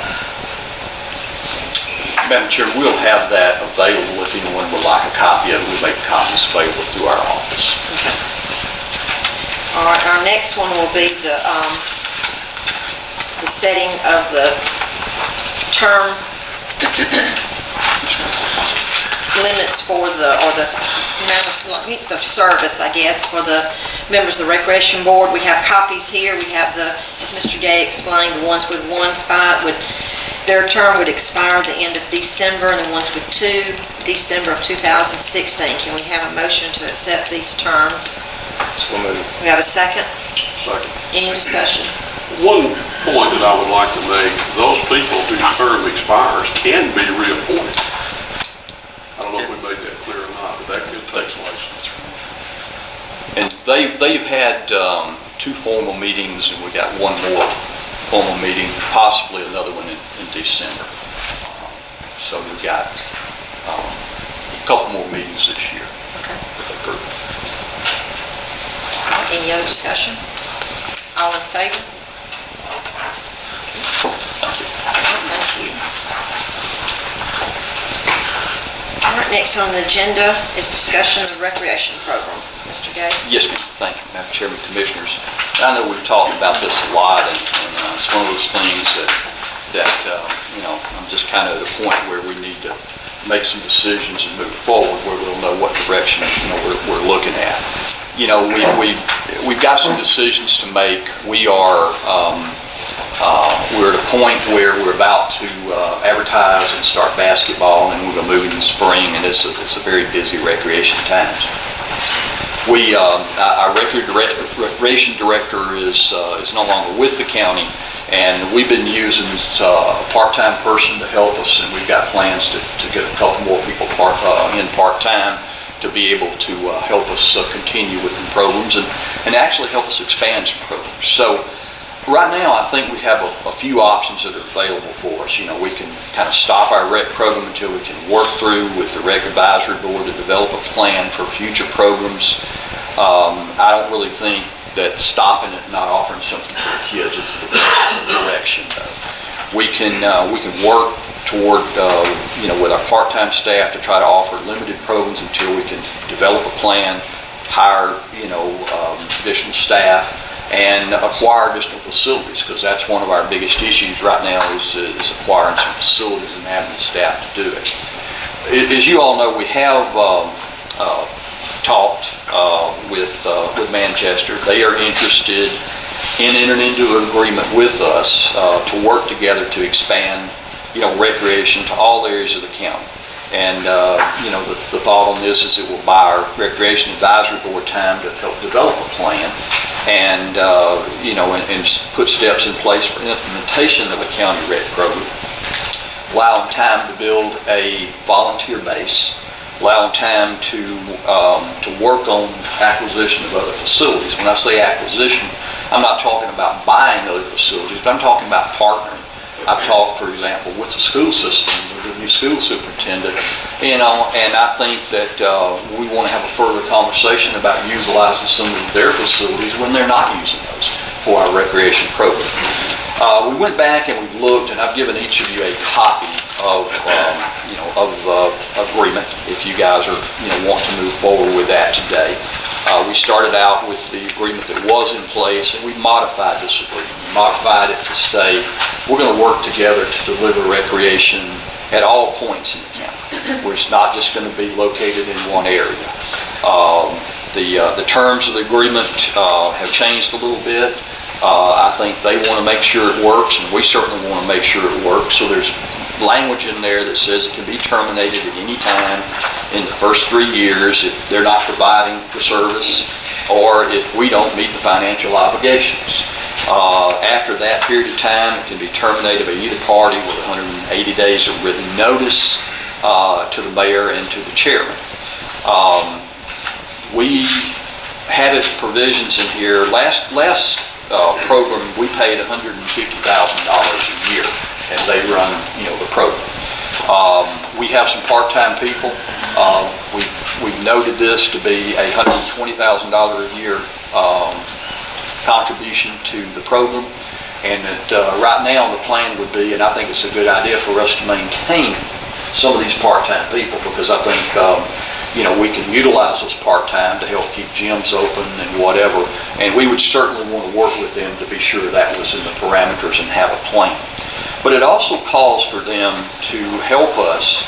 Madam Chair, we'll have that available if anyone would like a copy of it. We'll make copies available through our office. Okay. All right, our next one will be the setting of the term limits for the service, I guess, for the members of the Recreation Board. We have copies here. We have as Mr. Gay explained, the ones with 1 spot their term would expire at the end of December, and the ones with 2, December of 2016. Can we have a motion to accept these terms? So moved. We have a second? Second. Any discussion? One point that I would like to make, those people whose term expires can be reappointed. I don't know if we made that clear or not, but that could take place. And they've had 2 formal meetings, and we got 1 more formal meeting, possibly another one in December. So we've got a couple more meetings this year. Okay. With that group. Any other discussion? All in favor? Thank you. Thank you. All right, next on the agenda is discussion of the recreation program. Mr. Gay? Yes, ma'am. Thank you, Madam Chairman, Commissioners. I know we've talked about this a lot, and it's one of those things that I'm just kind of at a point where we need to make some decisions and move forward where we'll know what direction we're looking at. We've got some decisions to make. We're at a point where we're about to advertise and start basketball, and we're going to move in the spring, and it's a very busy recreation time. Our recreation director is no longer with the county, and we've been using a part-time person to help us, and we've got plans to get a couple more people in part-time to be able to help us continue with the programs and actually help us expand some programs. So right now, I think we have a few options that are available for us. We can kind of stop our rec program until we can work through with the Rec Advisory Board to develop a plan for future programs. I don't really think that stopping it, not offering something for the kids is the best direction. We can work toward, with our part-time staff to try to offer limited programs until we can develop a plan, hire, additional staff, and acquire additional facilities, because that's one of our biggest issues right now is acquiring some facilities and having the staff to do it. As you all know, we have talked with Manchester. They are interested in entering into an agreement with us to work together to expand, recreation to all areas of the county. And, the thought on this is it will buy our Recreation Advisory Board time to help develop a plan and, and put steps in place for implementation of a county rec program, allow them time to build a volunteer base, allow them time to work on acquisition of other facilities. When I say acquisition, I'm not talking about buying other facilities, but I'm talking about partnering. I've talked, for example, with the school system, with the new school superintendent, and I think that we want to have a further conversation about utilizing some of their facilities when they're not using those for our recreation program. We went back and we looked, and I've given each of you a copy of agreement if you guys are want to move forward with that today. We started out with the agreement that was in place, and we modified this agreement. We modified it to say we're going to work together to deliver recreation at all points in the county. We're not just going to be located in one area. The terms of the agreement have changed a little bit. I think they want to make sure it works, and we certainly want to make sure it works. So there's language in there that says it can be terminated at any time in the first 3 years if they're not providing the service or if we don't meet the financial obligations. After that period of time, it can be terminated by either party with 180 days of written notice to the mayor and to the chairman. We had its provisions in here. Last program, we paid $150,000 a year as they run, the program. We have some part-time people. We've noted this to be a $120,000 a year contribution to the program, and that right now the plan would be, and I think it's a good idea for us to maintain some of these part-time people, because I think we can utilize those part-time to help keep gyms open and whatever, and we would certainly want to work with them to be sure that was in the parameters and have a plan. But it also calls for them to help us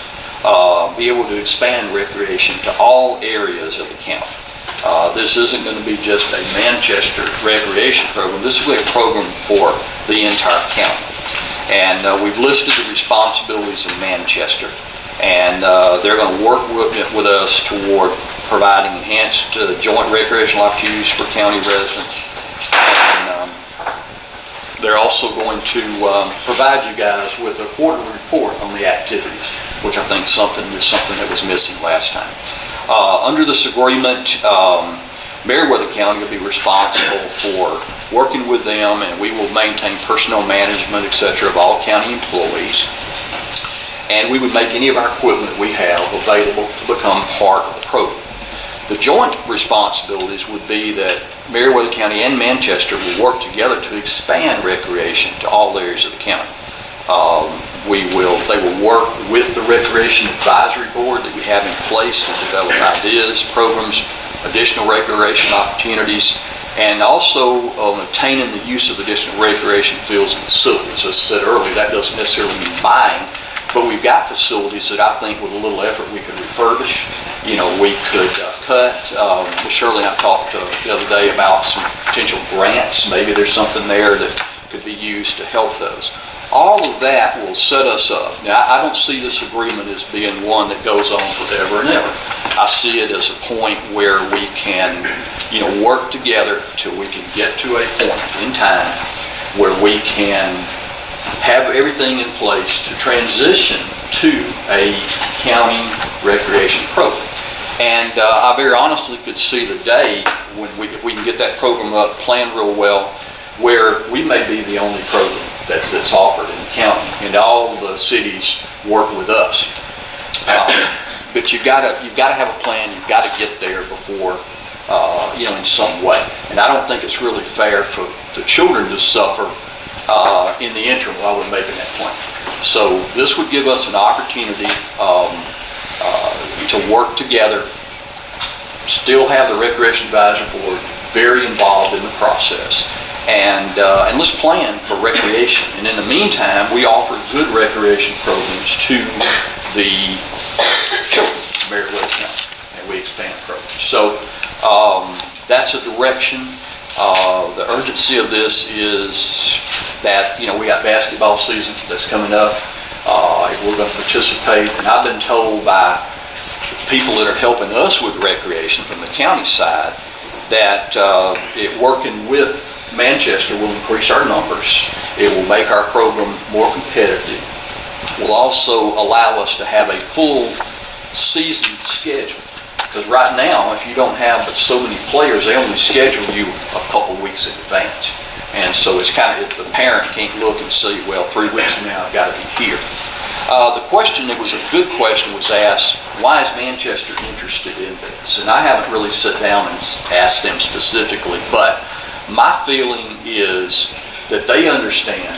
be able to expand recreation to all areas of the county. This isn't going to be just a Manchester recreation program. This is a program for the entire county. And we've listed the responsibilities of Manchester. And they're going to work with us toward providing enhanced joint recreational opportunities for county residents. And they're also going to provide you guys with a quarterly report on the activities, which I think is something that was missing last time. Under this agreement, Meriwether County will be responsible for working with them, and we will maintain personnel management, etc., of all county employees. And we would make any of our equipment we have available to become part of the program. The joint responsibilities would be that Meriwether County and Manchester will work together to expand recreation to all areas of the county. They will work with the Recreation Advisory Board that we have in place to develop ideas, programs, additional recreation opportunities, and also obtaining the use of additional recreation fields and facilities. As I said earlier, that doesn't necessarily mean buying, but we've got facilities that I think with a little effort we could refurbish. We could cut. Shirley and I talked the other day about some potential grants. Maybe there's something there that could be used to help those. All of that will set us up. Now, I don't see this agreement as being one that goes on forever and ever. I see it as a point where we can, work together till we can get to a point in time where we can have everything in place to transition to a county recreation program. And I very honestly could see the day when if we can get that program up, planned real well, where we may be the only program that's offered in the county, and all the cities work with us. But you've got to have a plan. You've got to get there before in some way. And I don't think it's really fair for the children to suffer in the interim while we're making that plan. So this would give us an opportunity to work together, still have the Recreation Advisory Board very involved in the process, and let's plan for recreation. And in the meantime, we offer good recreation programs to the children of Meriwether County, and we expand programs. So that's a direction. The urgency of this is that, we got basketball season that's coming up. We're going to participate, and I've been told by people that are helping us with recreation from the county side that working with Manchester will increase our numbers. It will make our program more competitive. Will also allow us to have a full season schedule. Because right now, if you don't have but so many players, they only schedule you a couple weeks in advance. And so it's kind of, the parent can't look and see, well, 3 weeks from now I've got to be here. The question that was a good question was asked, why is Manchester interested in this? And I haven't really sat down and asked them specifically, but my feeling is that they understand.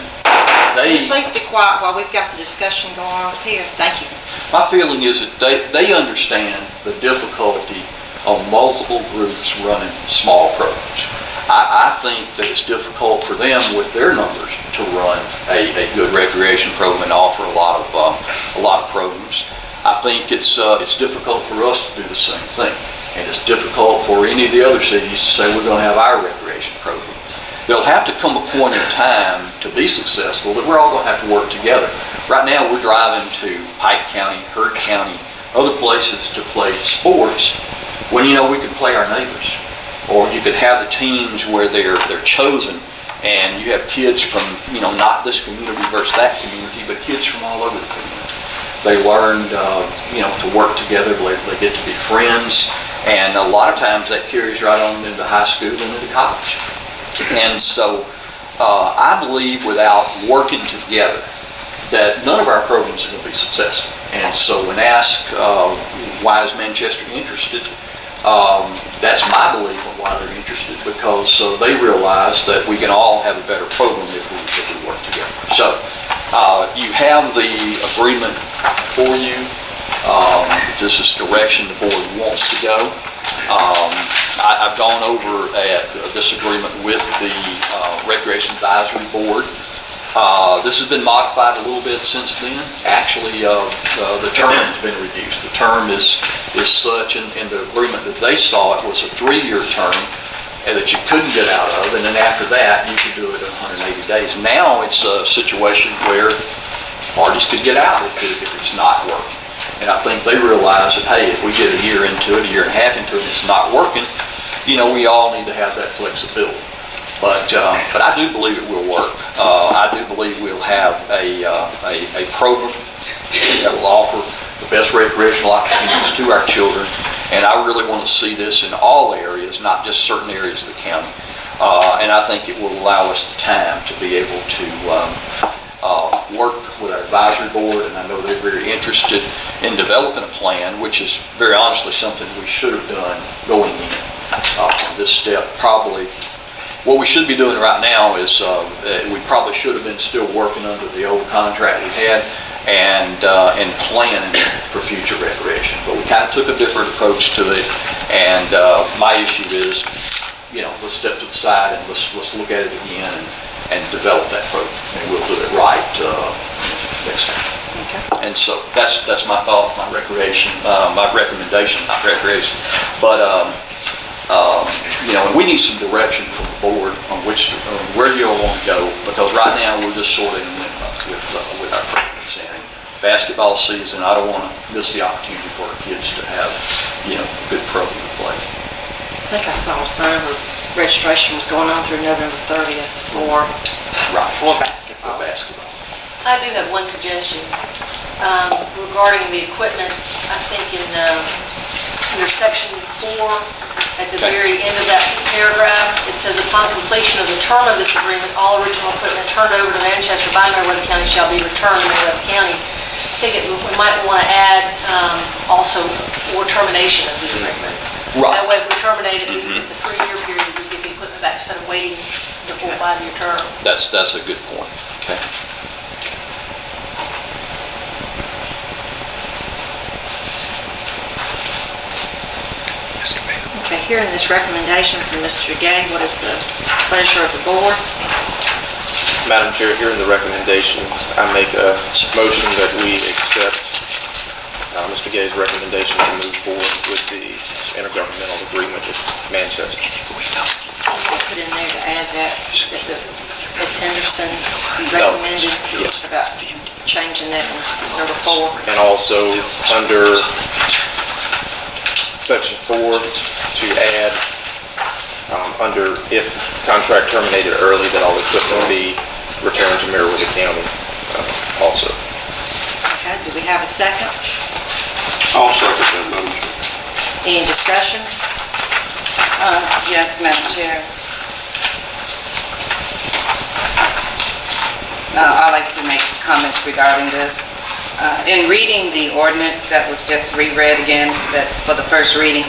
Please be quiet while we've got the discussion going on up here. Thank you. My feeling is that they understand the difficulty of multiple groups running small programs. I think that it's difficult for them with their numbers to run a good recreation program and offer a lot of programs. I think it's difficult for us to do the same thing, and it's difficult for any of the other cities to say we're going to have our recreation program. There'll have to come a point in time to be successful that we're all going to have to work together. Right now, we're driving to Pike County, Hurt County, other places to play sports when we can play our neighbors. Or you could have the teams where they're chosen, and you have kids from, not this community versus that community, but kids from all over the community. They learned, to work together, they get to be friends, and a lot of times that carries right on into high school and into college. And so I believe without working together that none of our programs are going to be successful. And so when asked why is Manchester interested, that's my belief on why they're interested, because they realize that we can all have a better program if we work together. So you have the agreement for you. This is direction the board wants to go. I've gone over this agreement with the Recreation Advisory Board. This has been modified a little bit since then. Actually, the term has been reduced. The term is such, and the agreement that they saw, it was a 3-year term that you couldn't get out of, and then after that, you could do it in 180 days. Now it's a situation where parties could get out if it's not working. And I think they realize that, hey, if we get a year into it, a year and a half into it, and it's not working, we all need to have that flexibility. But I do believe it will work. I do believe we'll have a program that will offer the best recreational opportunities to our children. And I really want to see this in all areas, not just certain areas of the county. And I think it will allow us the time to be able to work with our advisory board, and I know they're very interested in developing a plan, which is very honestly something we should have done going in. This step probably, what we should be doing right now is we probably should have been still working under the old contract we had and planning for future recreation. But we kind of took a different approach to it, and my issue is, let's step to the side and let's look at it again and develop that program, and we'll do it right next time. Okay. And so that's my thought, my recreation, my recommendation, not recreation, but and we need some direction from the board on where you all want to go, because right now we're just sort of in limbo with our programs. And basketball season, I don't want to miss the opportunity for our kids to have a good program to play. I think I saw a sign where registration was going on through November 30th for basketball. I do have one suggestion regarding the equipment. I think in your section 4, at the very end of that paragraph, it says, upon completion of the term of this agreement, all original equipment turned over to Manchester by Meriwether County shall be returned to Meriwether County. I think we might want to add also or termination of the agreement. Right. That way, if we terminate it in the 3-year period, we get the equipment back instead of waiting the full 5-year term. That's a good point. Okay. Okay, hearing this recommendation from Mr. Gay, what is the pleasure of the board? Madam Chair, hearing the recommendation, I make a motion that we accept Mr. Gay's recommendation to move forward with the intergovernmental agreement with Manchester. I'll put in there to add that Ms. Henderson No, recommended yes. about changing that in number 4. And also, under section 4, to add, under if contract terminated early, that all equipment be returned to Meriwether County also. Okay, do we have a second? I'll second that, Madam Chair. Any discussion? Yes, Madam Chair. I'd like to make comments regarding this. In reading the ordinance that was just reread again, that for the first reading,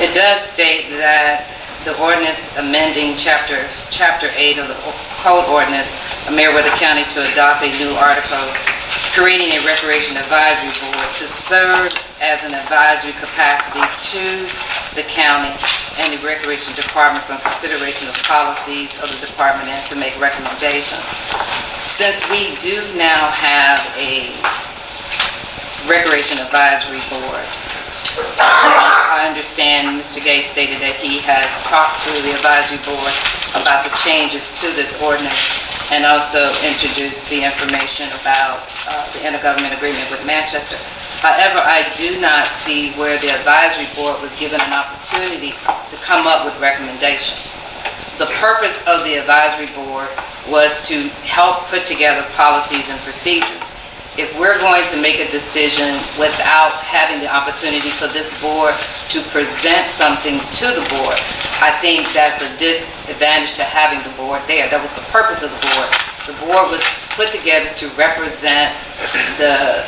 it does state that the ordinance amending Chapter 8 of the Code Ordinance of Meriwether County to adopt a new article creating a Recreation Advisory Board to serve as an advisory capacity to the county and the Recreation Department for consideration of policies of the department and to make recommendations. Since we do now have a Recreation Advisory Board, I understand Mr. Gay stated that he has talked to the advisory board about the changes to this ordinance and also introduced the information about the intergovernmental agreement with Manchester. However, I do not see where the advisory board was given an opportunity to come up with recommendations. The purpose of the advisory board was to help put together policies and procedures. If we're going to make a decision without having the opportunity for this board to present something to the board, I think that's a disadvantage to having the board there. That was the purpose of the board. The board was put together to represent the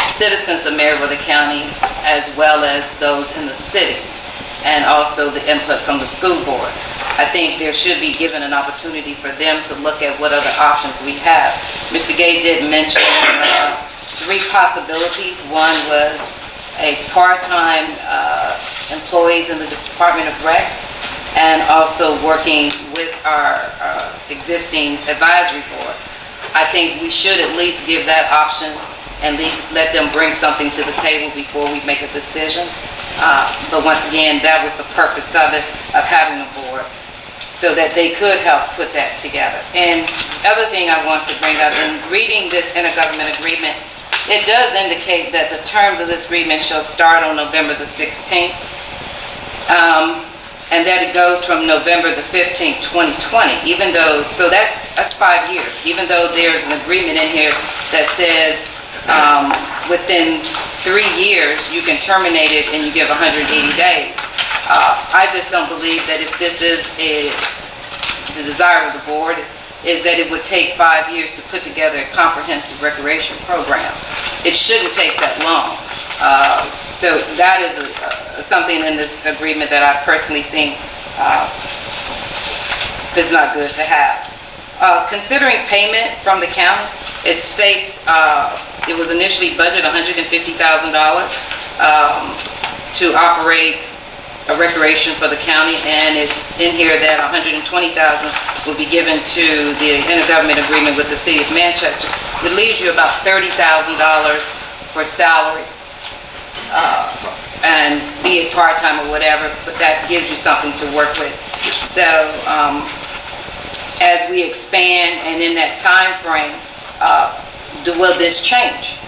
citizens of Meriwether County as well as those in the cities, and also the input from the school board. I think there should be given an opportunity for them to look at what other options we have. Mr. Gay did mention 3 possibilities. One was a part-time employees in the Department of Rec, and also working with our existing advisory board. I think we should at least give that option and let them bring something to the table before we make a decision. But once again, that was the purpose of it, of having a board, so that they could help put that together. And the other thing I want to bring up, in reading this intergovernmental agreement, it does indicate that the terms of this agreement shall start on November the 16th, and that it goes from November the 15th, 2020, even though, so that's 5 years, even though there's an agreement in here that says within 3 years, you can terminate it and you give 180 days. I just don't believe that if this is the desire of the board, is that it would take 5 years to put together a comprehensive recreation program. It shouldn't take that long. So that is something in this agreement that I personally think is not good to have. Considering payment from the county, it states it was initially budgeted $150,000 to operate a recreation for the county, and it's in here that $120,000 will be given to the intergovernmental agreement with the city of Manchester. It leaves you about $30,000 for salary, and be it part-time or whatever, but that gives you something to work with. So as we expand and in that time frame, will this change?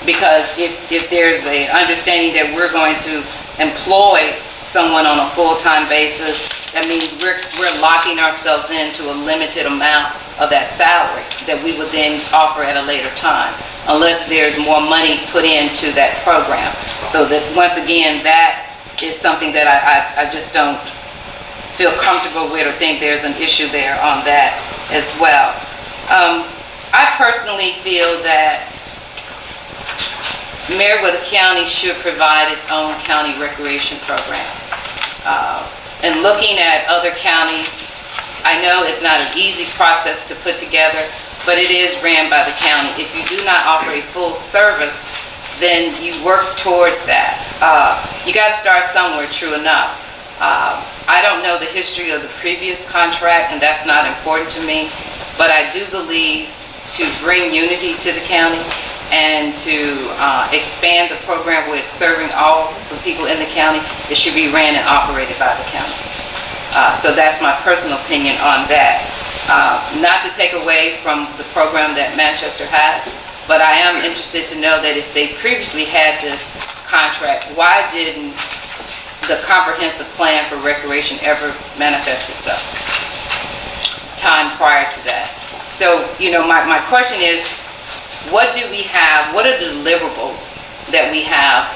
Because if there's a understanding that we're going to employ someone on a full-time basis, that means we're locking ourselves into a limited amount of that salary that we would then offer at a later time, unless there's more money put into that program. So that, once again, that is something that I just don't feel comfortable with, or think there's an issue there on that as well. I personally feel that Meriwether County should provide its own county recreation program. And looking at other counties, I know it's not an easy process to put together, but it is ran by the county. If you do not offer a full service, then you work towards that. You got to start somewhere, true enough. I don't know the history of the previous contract, and that's not important to me, but I do believe to bring unity to the county and to expand the program where it's serving all the people in the county, it should be ran and operated by the county. So that's my personal opinion on that. Not to take away from the program that Manchester has, but I am interested to know that if they previously had this contract, why didn't the comprehensive plan for recreation ever manifest itself time prior to that? So, my question is, what do we have, what are the deliverables that we have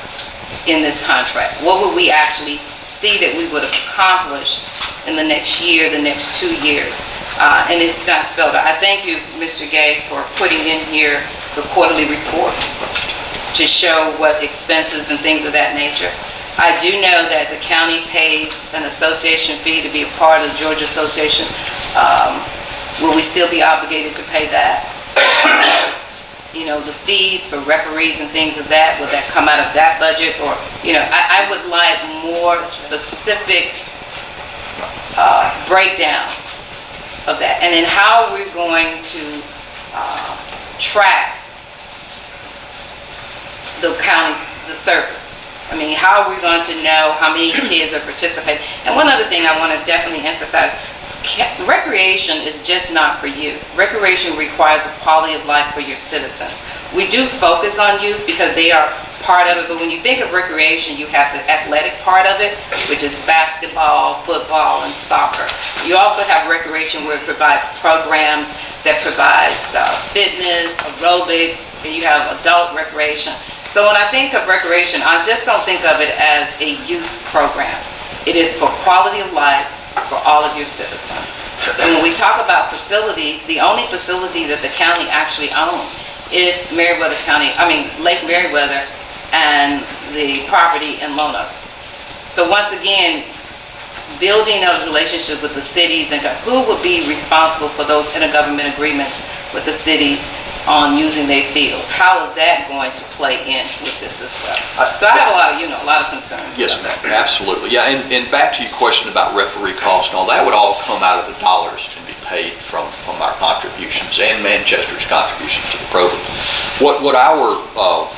in this contract? What would we actually see that we would have accomplished in the next year, the next 2 years? And it's not spelled out. I thank you, Mr. Gay, for putting in here the quarterly report to show what expenses and things of that nature. I do know that the county pays an association fee to be a part of the Georgia Association. Will we still be obligated to pay that? The fees for referees and things of that, would that come out of that budget? Or, I would like more specific breakdown of that. And then how we're going to track the county's, the service. I mean, how are we going to know how many kids are participating? And one other thing I want to definitely emphasize, recreation is just not for youth. Recreation requires a quality of life for your citizens. We do focus on youth because they are part of it, but when you think of recreation, you have the athletic part of it, which is basketball, football, and soccer. You also have recreation where it provides programs that provides fitness, aerobics, and you have adult recreation. So when I think of recreation, I just don't think of it as a youth program. It is for quality of life for all of your citizens. And when we talk about facilities, the only facility that the county actually owns is Lake Meriwether and the property in Lona. So once again, building a relationship with the cities and who would be responsible for those intergovernment agreements with the cities on using their fields. How is that going to play in with this as well? So I have a lot of concerns. Yes, ma'am, absolutely. Yeah, and back to your question about referee costs and all, that would all come out of the dollars to be paid from our contributions and Manchester's contribution to the program. What our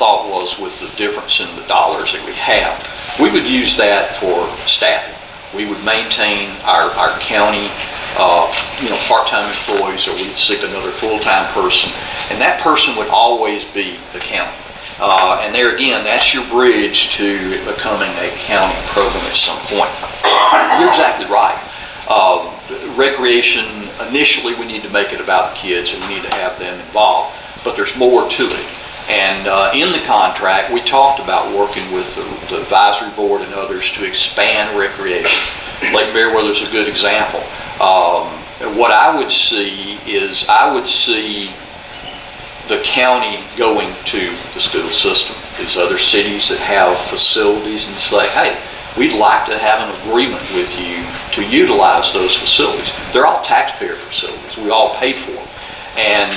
thought was with the difference in the dollars that we have, we would use that for staffing. We would maintain our county part-time employees, or we'd seek another full-time person, and that person would always be the county. And there again, that's your bridge to becoming a county program at some point. You're exactly right. Recreation, initially we need to make it about the kids and we need to have them involved, but there's more to it. And in the contract, we talked about working with the advisory board and others to expand recreation. Lake Meriwether is a good example. What I would see is, the county going to the school system, these other cities that have facilities, and say, hey, we'd like to have an agreement with you to utilize those facilities. They're all taxpayer facilities. We all paid for them. And,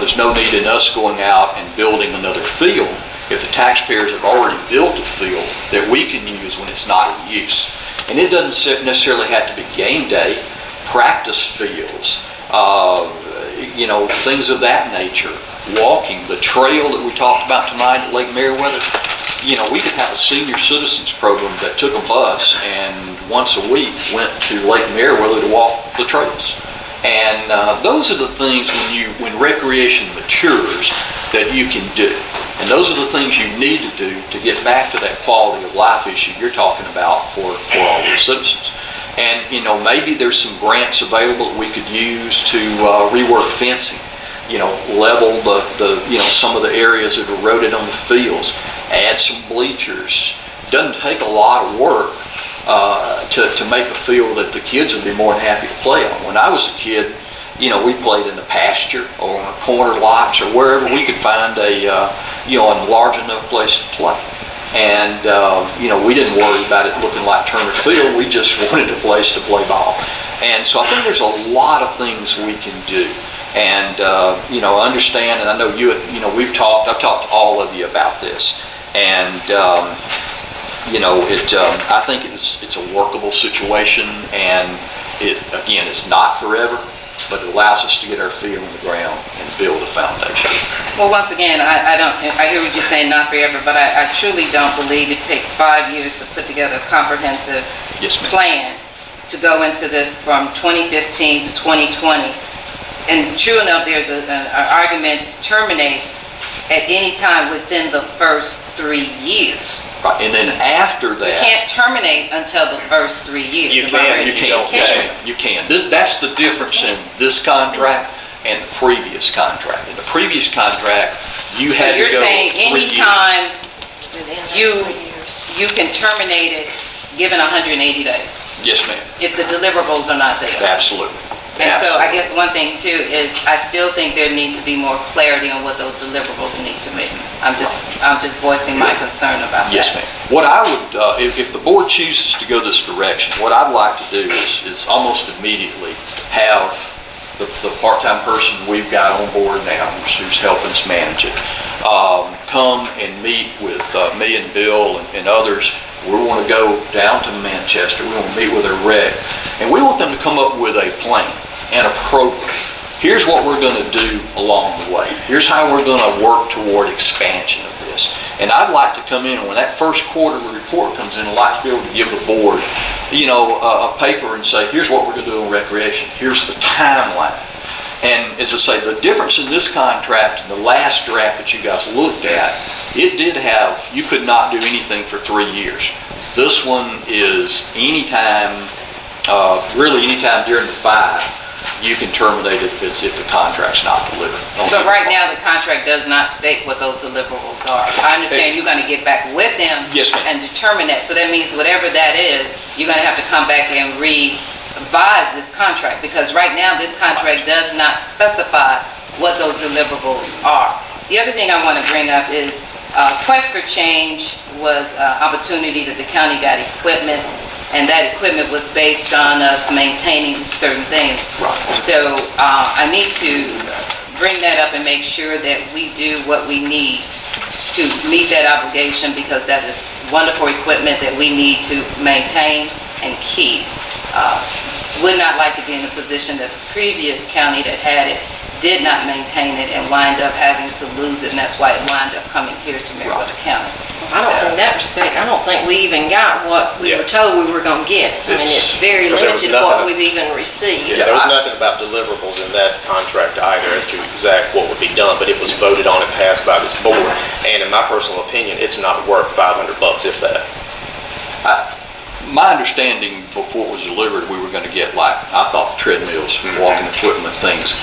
there's no need in us going out and building another field if the taxpayers have already built a field that we can use when it's not in use. And it doesn't necessarily have to be game day, practice fields, things of that nature. Walking, the trail that we talked about tonight at Lake Meriwether, we could have a senior citizens program that took a bus and once a week went to Lake Meriwether to walk the trails. And those are the things when recreation matures that you can do. And those are the things you need to do to get back to that quality of life issue you're talking about for all your citizens. And, maybe there's some grants available that we could use to rework fencing, level some of the areas that are eroded on the fields, add some bleachers. Doesn't take a lot of work to make a field that the kids would be more than happy to play on. When I was a kid, we played in the pasture or on corner lots or wherever we could find a a large enough place to play. And, we didn't worry about it looking like Turner Field. We just wanted a place to play ball. And so I think there's a lot of things we can do. And, understand, and I know I've talked to all of you about this. And, I think it's a workable situation, and it's not forever, but it allows us to get our feet on the ground and build a foundation. Well, once again, I hear what you're saying, not forever, but I truly don't believe it takes 5 years to put together a comprehensive plan to go into this from 2015 to 2020. And true enough, there's an argument to terminate at any time within the first 3 years. Right, and then after that... You can't terminate until the first 3 years. You can. Yes, ma'am. You can. That's the difference in this contract and the previous contract. In the previous contract, you had to go 3 years. So you're saying anytime you can terminate it, given 180 days? Yes, ma'am. If the deliverables are not there? Absolutely. And so I guess one thing too is I still think there needs to be more clarity on what those deliverables need to be. I'm just voicing my concern about that. Yes, ma'am. What I would, if the board chooses to go this direction, what I'd like to do is almost immediately have the part-time person we've got on board now, who's helping us manage it, come and meet with me and Bill and others. We want to go down to Manchester. We want to meet with their rec, and we want them to come up with a plan and a program. Here's what we're going to do along the way. Here's how we're going to work toward expansion of this. And I'd like to come in, and when that first quarterly report comes in, I'd like to be able to give the board, a paper and say, here's what we're going to do in recreation. Here's the timeline. And as I say, the difference in this contract and the last draft that you guys looked at, it did have, you could not do anything for 3 years. This one is anytime, really anytime during the 5, you can terminate it if the contract's not delivered. But right now, the contract does not state what those deliverables are. I understand you're going to get back with them and determine that. So that means whatever that is, you're going to have to come back and revise this contract, because right now this contract does not specify what those deliverables are. The other thing I want to bring up is Quest for Change was an opportunity that the county got equipment, and that equipment was based on us maintaining certain things. So I need to bring that up and make sure that we do what we need to meet that obligation, because that is wonderful equipment that we need to maintain and keep. Would not like to be in the position that the previous county that had it did not maintain it and wind up having to lose it, and that's why it wound up coming here to Marietta County. In that respect, I don't think we even got what we were told we were going to get. I mean, it's very limited what we've even received. Yeah, there was nothing about deliverables in that contract either as to exact what would be done, but it was voted on and passed by this board. And in my personal opinion, it's not worth $500, if that. My understanding before it was delivered, we were going to get, like, I thought, treadmills, walking equipment, things.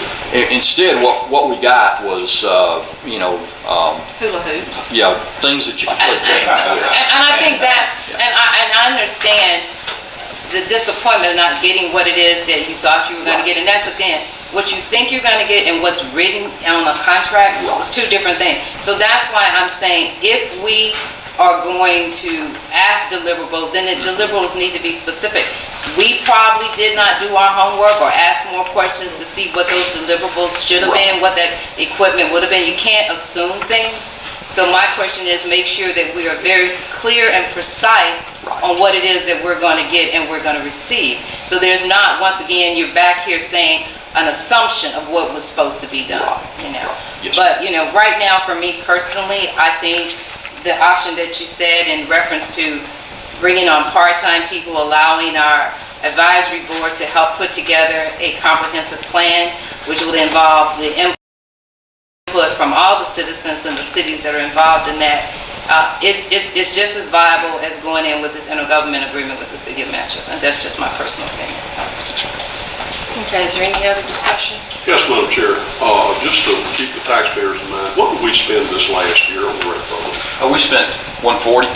Instead, what we got was, hula hoops. Yeah, things that you can play games with. And I think that's, and I understand the disappointment of not getting what it is that you thought you were going to get. And that's, again, what you think you're going to get and what's written on a contract is two different things. So that's why I'm saying, if we are going to ask deliverables, then the deliverables need to be specific. We probably did not do our homework or ask more questions to see what those deliverables should have been, what that equipment would have been. You can't assume things. So my question is, make sure that we are very clear and precise on what it is that we're going to get and we're going to receive. So there's not, once again, you're back here saying an assumption of what was supposed to be done, But, right now, for me personally, I think the option that you said in reference to bringing on part-time people, allowing our advisory board to help put together a comprehensive plan, which will involve the input from all the citizens and the cities that are involved in that, it's just as viable as going in with this intergovernment agreement with the city of Manchester. And that's just my personal opinion. Okay, is there any other discussion? Yes, Madam Chair. Just to keep the taxpayers in mind, what did we spend this last year on the rec program? We spent $140.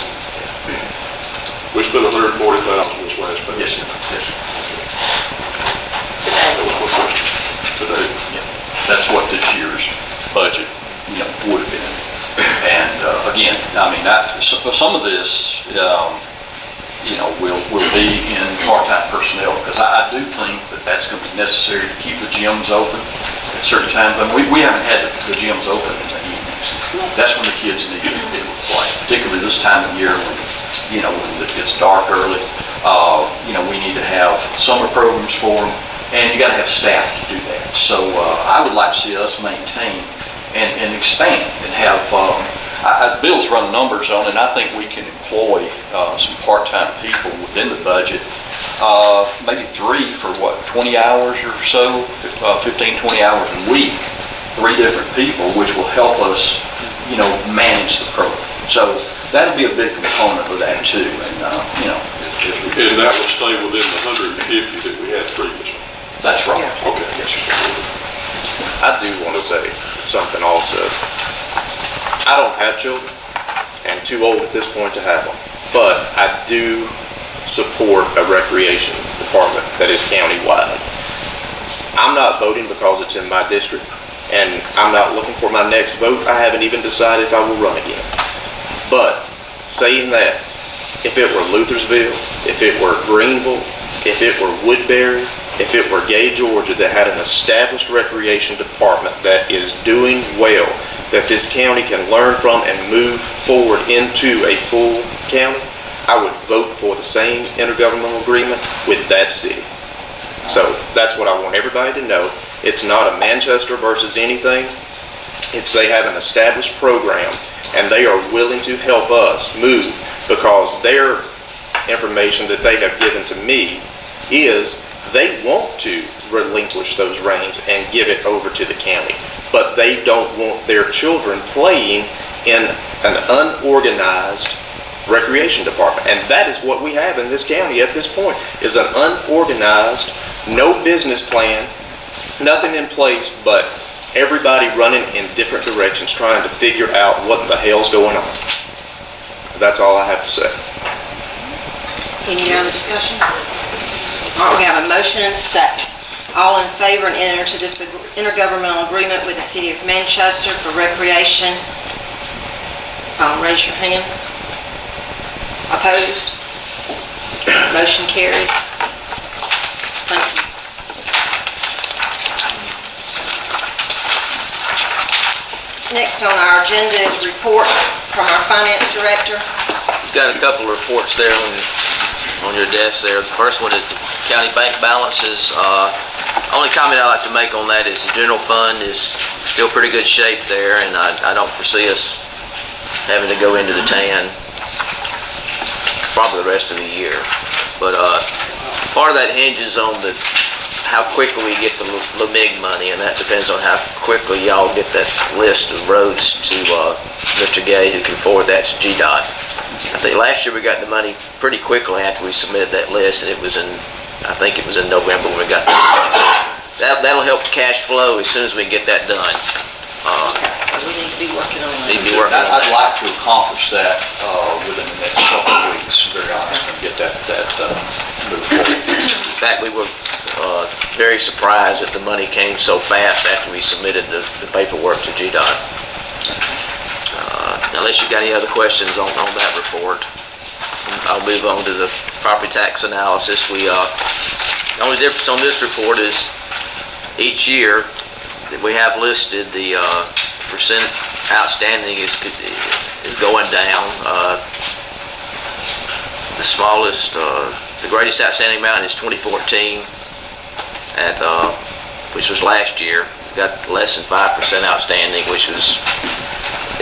We spent $140,000 this last pay. Yes, sir. Yes, sir. Today. That was my question. Today. Yeah. That's what this year's budget, would have been. And I mean, some of this, will be in part-time personnel, because I do think that that's going to be necessary to keep the gyms open at certain times. But we haven't had the gyms open in the evenings. That's when the kids need to be able to play, particularly this time of year when, when it gets dark early. We need to have summer programs for them, and you got to have staff to do that. So I would like to see us maintain and expand and have, Bill's run numbers on it, and I think we can employ some part-time people within the budget, maybe 3 for 20 hours or so, 15, 20 hours a week, 3 different people, which will help us, manage the program. So that'll be a big component of that too, and, And that would stay within the 150 that we had previously? That's right. Okay. Yes, sir. I do want to say something also. I don't have children, and too old at this point to have them, but I do support a recreation department that is countywide. I'm not voting because it's in my district, and I'm not looking for my next vote. I haven't even decided if I will run again. But saying that, if it were Luthersville, if it were Greenville, if it were Woodbury, if it were Gay, Georgia, that had an established recreation department that is doing well, that this county can learn from and move forward into a full county, I would vote for the same intergovernmental agreement with that city. So that's what I want everybody to know. It's not a Manchester versus anything. It's they have an established program, and they are willing to help us move, because their information that they have given to me is they want to relinquish those reins and give it over to the county, but they don't want their children playing in an unorganized recreation department. And that is what we have in this county at this point, is an unorganized, no business plan, nothing in place, but everybody running in different directions, trying to figure out what the hell's going on. That's all I have to say. Any other discussion? All right, we have a motion and a second. All in favor and enter into this intergovernmental agreement with the City of Manchester for recreation, raise your hand. Opposed? Motion carries. Thank you. Next on our agenda is a report from our finance director. We've got a couple of reports there on your desk there. The first one is the county bank balances. Only comment I'd like to make on that is the general fund is still pretty good shape there, and I don't foresee us having to go into the tan probably the rest of the year. But part of that hinges on how quickly we get the LMIG money, and that depends on how quickly y'all get that list of roads to Mr. Gay, who can forward that to GDOT. I think last year we got the money pretty quickly after we submitted that list, and I think it was in November when we got the money. So that'll help the cash flow as soon as we get that done. So we need to be working on that. I'd like to accomplish that within the next couple of weeks, very honest, and get that moved forward. In fact, we were very surprised that the money came so fast after we submitted the paperwork to GDOT. Unless you got any other questions on that report, I'll move on to the property tax analysis. The only difference on this report is each year that we have listed, the percent outstanding is going down. The greatest outstanding amount is 2014, which was last year. We got less than 5% outstanding,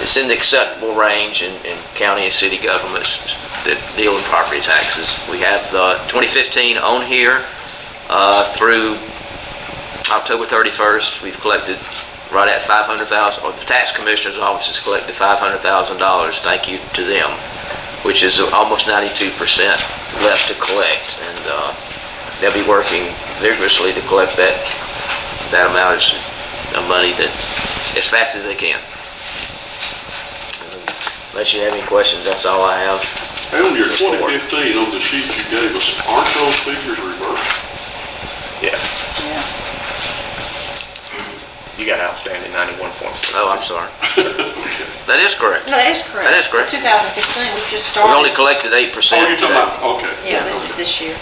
it's in the acceptable range in county and city governments that deal in property taxes. We have 2015 on here through October 31st. We've collected right at $500,000, or the tax commissioner's office has collected $500,000. Thank you to them, which is almost 92% left to collect, and they'll be working vigorously to collect that amount of money as fast as they can. Unless you have any questions, that's all I have. And on your 2015, on the sheet you gave us, aren't those figures reversed? Yeah. You got outstanding 91.6. Oh, I'm sorry. Okay. That is correct. No, that is correct. That is correct. For 2015, we just We only started. collected 8%. Oh, you're talking about, okay. Yeah, this is this year.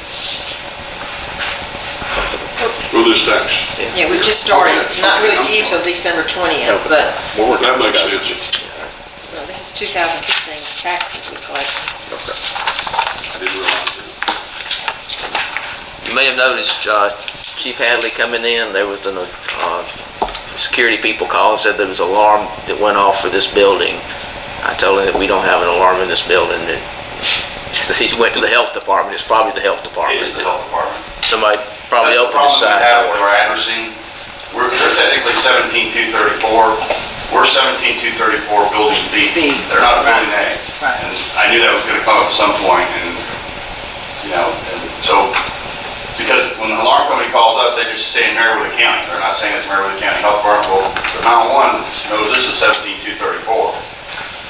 For this tax. Yeah, we've just started, Okay, not okay, really I'm due till sorry. December 20th, but That makes sense. no, this is 2015 taxes we collected. I didn't realize that. You may have noticed Chief Hadley coming in, there was a security people called and said there was an alarm that went off for this building. I told him that we don't have an alarm in this building. And he went to the health department. It's probably the health department. It is the health department. Somebody probably That's the opened the problem we side have door. with our addressing. They're technically 17234. We're 17234 Building B. They're not Building A. Right. And I knew that was gonna come up at some point, and, you know, and so, because when the alarm company calls us, they just say Meriwether County. They're not saying it's Meriwether County Health Department. Well, the 911 knows this is 17234.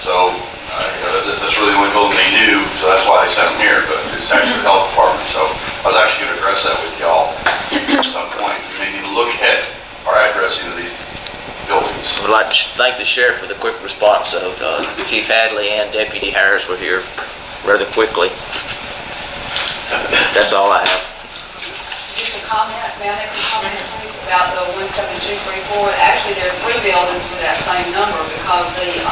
So, that's really the only building they knew, so that's why they sent them here, but it's actually the health department. So I was actually gonna address that with y'all at some point. We may need to look at our addressing of these buildings. I would like to thank the sheriff for the quick response. So Chief Hadley and Deputy Harris were here rather quickly. That's all I have. Just a comment, may I make a comment, please, about the 17234? Actually, there are 3 buildings with that same number because the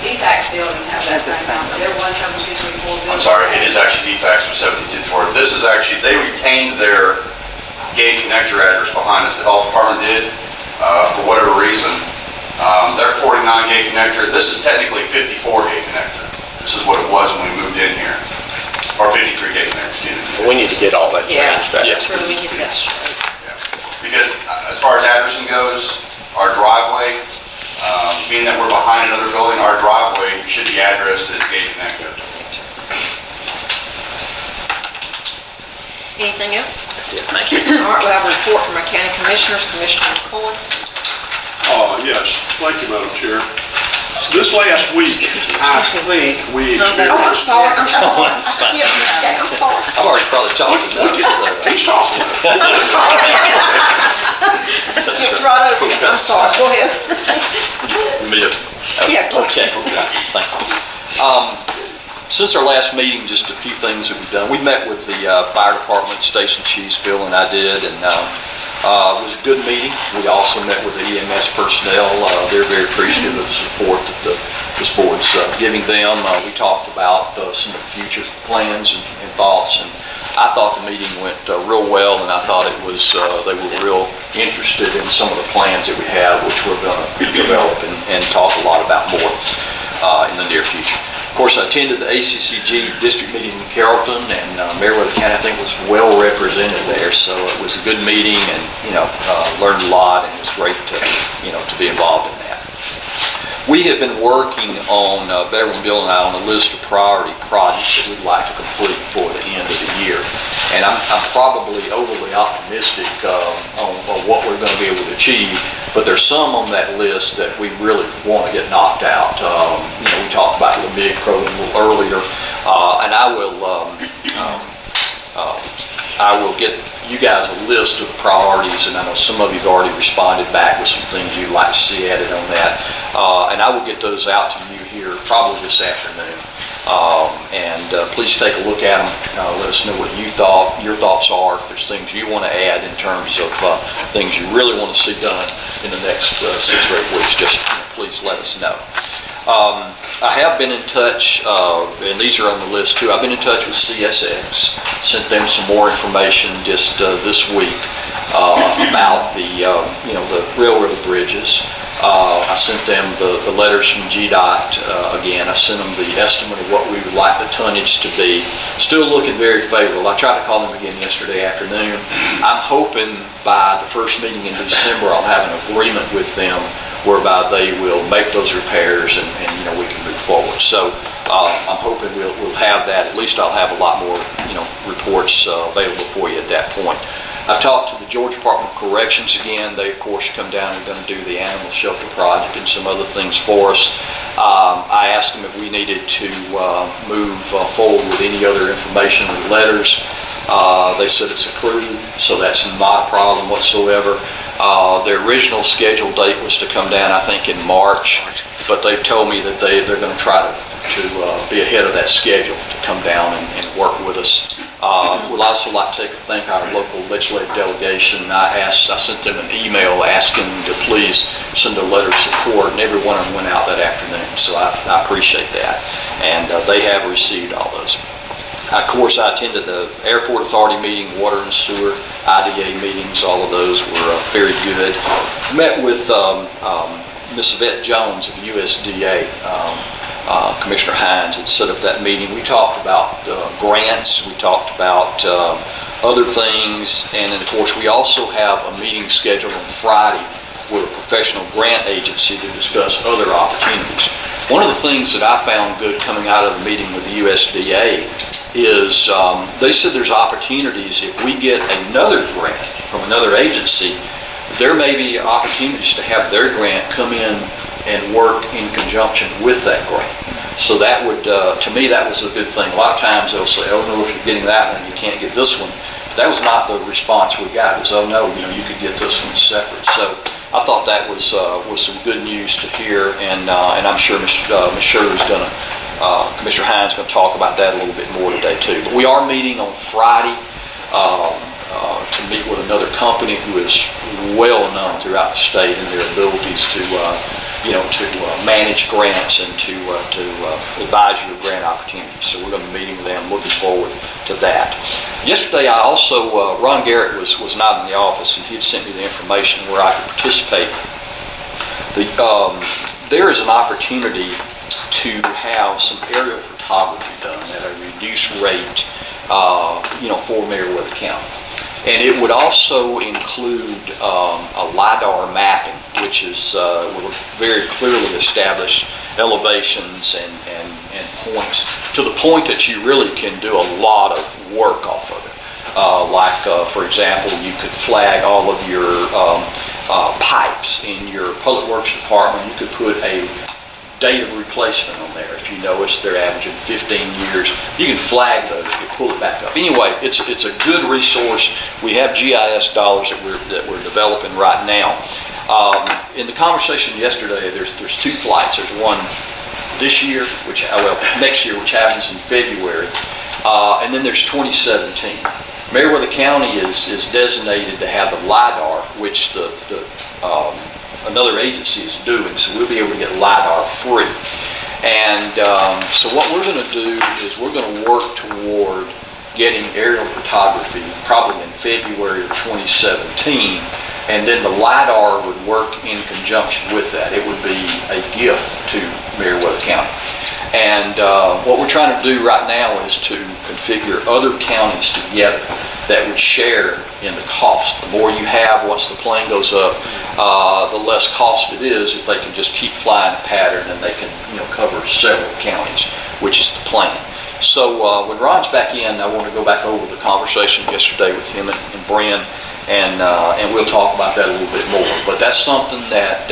DFAX building has that That's the same same number. They're 17234 building. I'm sorry, it is actually DFAX for 17234. This is actually, they retained their gate connector address behind us, the health department did, for whatever reason. Their 49 gate connector, this is technically 54 gate connector. This is what it was when we moved in here. Or 53 gate connector, excuse me. We need to get all that Yeah, changed back. that's where we get that straight. Because as far as addressing goes, our driveway, being that we're behind another building, our driveway should be addressed as gate connector. Anything else? That's it. Thank you. All right, we have a report from our county commissioners, Commissioner McCoy. Yes, thank you, Madam Chair. This last week, I think we Oh, I'm experienced... sorry, I'm sorry. I skipped you today, I'm sorry. I've already probably talked about it, so. He's talking. I'm sorry. I skipped right over you, I'm sorry, go ahead. Yeah, go ahead. Okay, thank you. Since our last meeting, just a few things that we've done. We met with the fire department, Station Chiefs, Bill and I did, and it was a good meeting. We also met with the EMS personnel. They're very appreciative of the support that this board's giving them. We talked about some of the future plans and thoughts, and I thought the meeting went real well, and I thought it was, they were real interested in some of the plans that we have, which we're going to develop and talk a lot about more in the near future. Of course, I attended the ACCG district meeting in Carrollton, and Meriwether County, I think, was well represented there, so it was a good meeting, and, learned a lot, and it was great to, to be involved in that. We have been working on, Beverly, Bill and I, on a list of priority projects that we'd like to complete before the end of the year. And I'm probably overly optimistic on what we're going to be able to achieve, but there's some on that list that we really want to get knocked out. We talked about the MIG program a little earlier, and I will get you guys a list of priorities, and I know some of you've already responded back with some things you'd like to see added on that. And I will get those out to you here probably this afternoon. Please take a look at them. Let us know what your thoughts are. If there's things you want to add in terms of things you really want to see done in the next 6 or 8 weeks, just please let us know. I have been in touch, and these are on the list too. I've been in touch with CSX, sent them some more information just this week about the railroad bridges. I sent them the letters from GDOT. Again, I sent them the estimate of what we would like the tonnage to be. Still looking very favorable. I tried to call them again yesterday afternoon. I'm hoping by the first meeting in December, I'll have an agreement with them whereby they will make those repairs and we can move forward. So I'm hoping we'll have that. At least I'll have a lot more reports available for you at that point. I've talked to the Georgia Department of Corrections again. They, of course, come down and going to do the animal shelter project and some other things for us. I asked them if we needed to move forward with any other information or letters. They said it's approved, so that's not a problem whatsoever. Their original scheduled date was to come down, I think, in March, but they've told me that they're going to try to be ahead of that schedule, to come down and work with us. We'd also like to thank our local legislative delegation. I sent them an email asking them to please send a letter of support, and every one of them went out that afternoon, so I appreciate that. And they have received all those. Of course, I attended the Airport Authority meeting, water and sewer, IDA meetings. All of those were very good. Met with Ms. Yvette Jones of USDA. Commissioner Hines had set up that meeting. We talked about grants. We talked about other things. And then, of course, we also have a meeting scheduled on Friday with a professional grant agency to discuss other opportunities. One of the things that I found good coming out of the meeting with the USDA is they said there's opportunities if we get another grant from another agency, there may be opportunities to have their grant come in and work in conjunction with that grant. So that would, to me, that was a good thing. A lot of times they'll say, oh no, if you're getting that one, you can't get this one. That was not the response we got. It was, oh no, you could get this one separate. So I thought that was some good news to hear, and I'm sure Ms. Shirley's going to, Commissioner Hines is going to talk about that a little bit more today too. But we are meeting on Friday to meet with another company who is well known throughout the state in their abilities to manage grants and to advise you of grant opportunities. So we're going to be meeting with them, looking forward to that. Yesterday, I also, Ron Garrett was not in the office, and he had sent me the information where I could participate. There is an opportunity to have some aerial photography done at a reduced rate, for Meriwether County. And it would also include a LiDAR mapping, which is will very clearly establish elevations and points to the point that you really can do a lot of work off of it. For example, you could flag all of your pipes in your Public Works Department. You could put a date of replacement on there. If you notice they're averaging 15 years, you can flag those, you can pull it back up. Anyway, it's a good resource. We have GIS dollars that we're developing right now. In the conversation yesterday, there's two flights. There's one this year, next year, which happens in February, and then there's 2017. Meriwether County is designated to have the LiDAR, which another agency is doing, so we'll be able to get LiDAR free. And so what we're going to do is we're going to work toward getting aerial photography probably in February of 2017, and then the LiDAR would work in conjunction with that. It would be a gift to Meriwether County. And what we're trying to do right now is to configure other counties together that would share in the cost. The more you have, once the plane goes up, the less cost it is if they can just keep flying a pattern, and they can cover several counties, which is the plan. So when Ron's back in, I want to go back over the conversation yesterday with him and Bren, and we'll talk about that a little bit more. But that's something that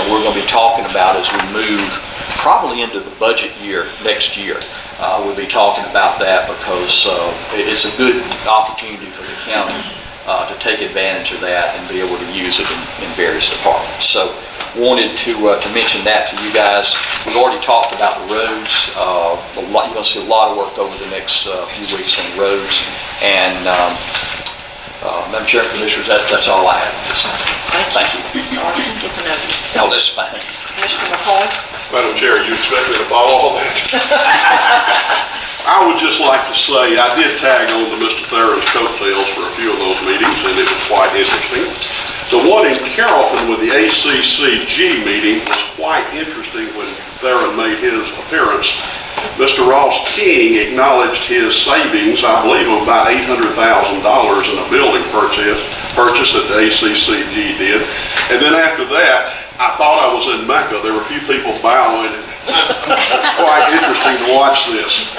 we're going to be talking about as we move probably into the budget year next year. We'll be talking about that because it's a good opportunity for the county to take advantage of that and be able to use it in various departments. So wanted to mention that to you guys. We've already talked about the roads. You're going to see a lot of work over the next few weeks on the roads. And Madam Chair and Commissioners, that's all I have. Thank you. Sorry, I'm skipping over. No, that's fine. Commissioner McCoy? Madam Chair, you expect me to follow all that? I would just like to say, I did tag on to Mr. Theron's coattails for a few of those meetings, and it was quite interesting. The one in Carrollton with the ACCG meeting was quite interesting when Theron made his appearance. Mr. Ross King acknowledged his savings, I believe, of about $800,000 in a building purchase that the ACCG did. And then after that, I thought I was in Mecca. There were a few people bowing. It's quite interesting to watch this.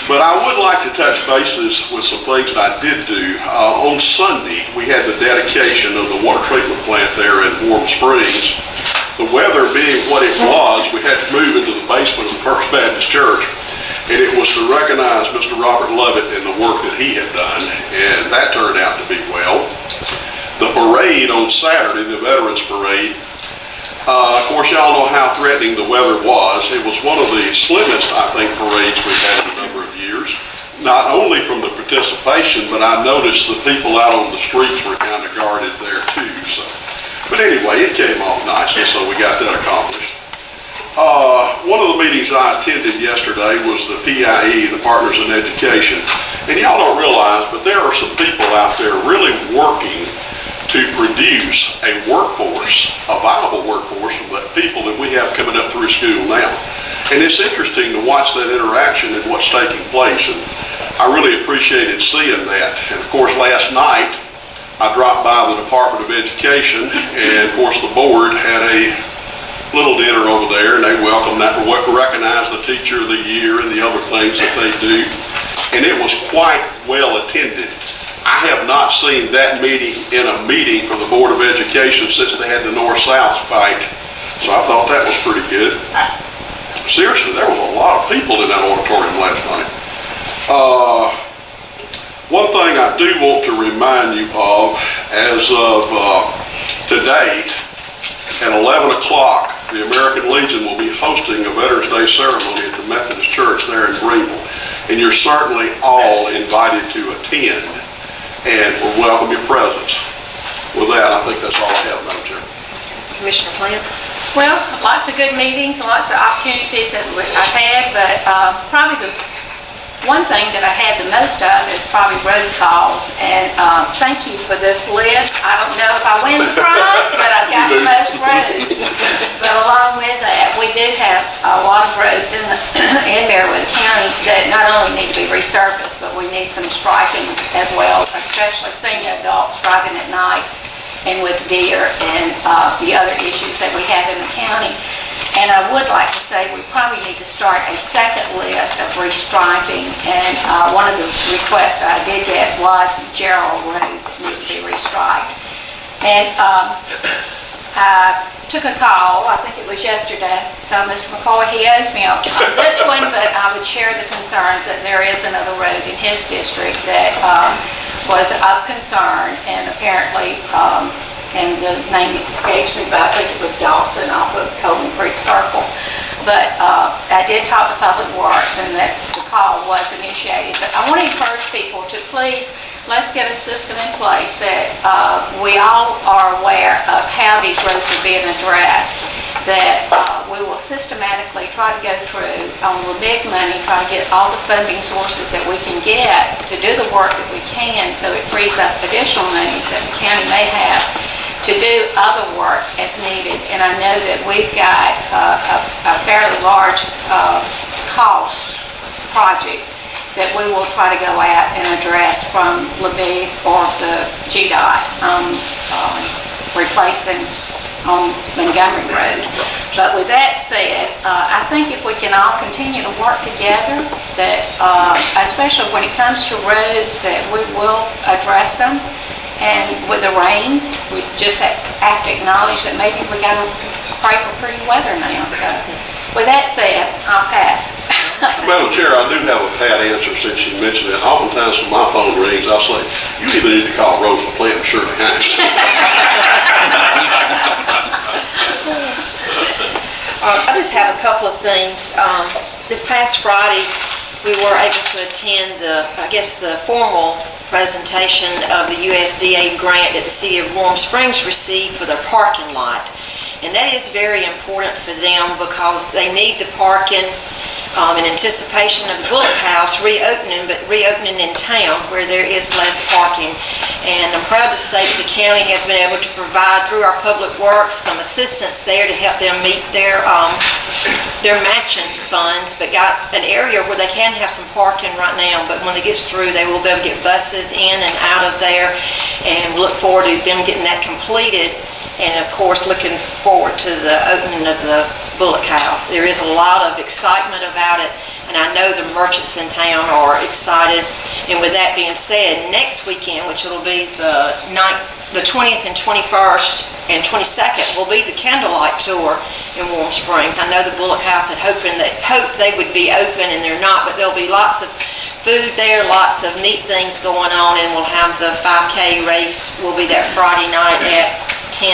But I would like to touch bases with some things that I did do. On Sunday, we had the dedication of the water treatment plant there in Warm Springs. The weather being what it was, we had to move into the basement of the First Baptist Church. And it was to recognize Mr. Robert Lovett and the work that he had done. And that turned out to be well. the parade on Saturday, the Veterans Parade, of course, y'all know how threatening the weather was. It was one of the slimmest, I think, parades we've had in a number of years. Not only from the participation, but I noticed the people out on the streets were kind of guarded there too. So, but anyway, it came off nicely, so we got that accomplished. One of the meetings I attended yesterday was the PIE, the Partners in Education. And y'all don't realize, but there are some people out there really working to produce a workforce, a viable workforce of the people that we have coming up through school now. And it's interesting to watch that interaction and what's taking place. And I really appreciated seeing that. And of course, last night, I dropped by the Department of Education, and of course, the board had a little dinner over there, and they welcomed that, recognized the Teacher of the Year and the other things that they do. And it was quite well attended. I have not seen that meeting in a meeting for the Board of Education since they had the North-South fight. So I thought that was pretty good. Seriously, there was a lot of people in that auditorium last night. One thing I do want to remind you of, as of today, at 11 o'clock, the American Legion will be hosting a Veterans Day ceremony at the Methodist Church there in Greenville. And you're certainly all invited to attend, and we'll welcome your presence. With that, I think that's all I have, Madam Chair. Commissioner Flynn? Well, lots of good meetings, lots of opportunities that I've had, but probably the one thing that I had the most of is probably road calls, and thank you for this list. I don't know if I win the prize, but I've got the most roads. But along with that, we do have a lot of roads in Meriwether County that not only need to be resurfaced, but we need some striping as well, especially senior adults driving at night and with deer and the other issues that we have in the county. And I would like to say we probably need to start a second list of restriping. And one of the requests I did get was Gerald Road needs to be restriped. And I took a call, I think it was yesterday, Mr. McCoy, he owes me on this one, but I would share the concerns that there is another road in his district that was of concern, and apparently, and the name escapes me, but I think it was Dawson off of Coleman Creek Circle. But I did talk to Public Works, and that the call was initiated. But I want to encourage people to please, let's get a system in place that we all are aware of how these roads are being addressed, that we will systematically try to go through on the big money, try to get all the funding sources that we can get to do the work that we can, so it frees up additional monies that the county may have to do other work as needed. And I know that we've got a fairly large cost project that we will try to go out and address from LaBeef or the GDOT replacing on Montgomery Road. But with that said, I think if we can all continue to work together, that especially when it comes to roads, that we will address them. And with the rains, we just have to acknowledge that maybe we got to pray for pretty weather now. So with that said, I'll pass. Madam Chair, I do have a pat answer since you mentioned it. Oftentimes when my phone rings, I'll say, you either need to call Rose LaPlante or Shirley Hines. I just have a couple of things. This past Friday, we were able to attend the formal presentation of the USDA grant that the City of Warm Springs received for their parking lot. And that is very important for them because they need the parking in anticipation of the Bullock House reopening, but reopening in town where there is less parking. And I'm proud to say that the county has been able to provide through our public works some assistance there to help them meet their matching funds, but got an area where they can have some parking right now, but when it gets through, they will be able to get buses in and out of there, and we look forward to them getting that completed. And of course, looking forward to the opening of the Bullock House. There is a lot of excitement about it, and I know the merchants in town are excited. And with that being said, next weekend, which will be the 20th and 21st and 22nd, will be the candlelight tour in Warm Springs. I know the Bullock House had hoped they would be open, and they're not, but there'll be lots of food there, lots of neat things going on, and we'll have the 5K race will be that Friday night at 10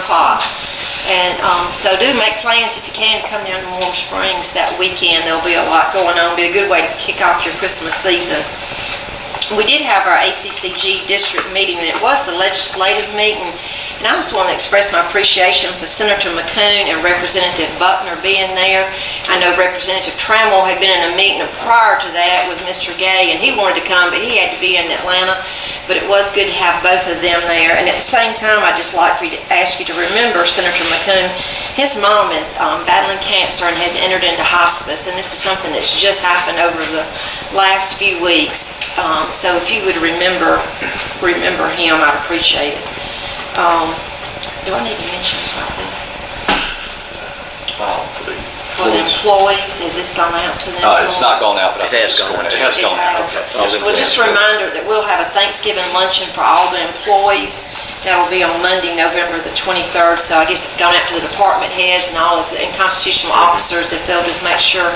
o'clock. And so do make plans if you can to come down to Warm Springs that weekend. There'll be a lot going on. Be a good way to kick off your Christmas season. We did have our ACCG district meeting, and it was the legislative meeting. And I just want to express my appreciation for Senator McCoon and Representative Buckner being there. I know Representative Trammell had been in a meeting prior to that with Mr. Gay, and he wanted to come, but he had to be in Atlanta. But it was good to have both of them there. And at the same time, I'd just like for you to ask you to remember Senator McCoon. His mom is battling cancer and has entered into hospice, and this is something that's just happened over the last few weeks. So if you would remember him, I'd appreciate it. Do I need to mention about this? For the employees, has this gone out to them? It's not gone out, but I think It has gone out. It has gone out, okay. Well, just a reminder that we'll have a Thanksgiving luncheon for all the employees. That'll be on Monday, November the 23rd. So I guess it's gone out to the department heads and all of the constitutional officers, if they'll just make sure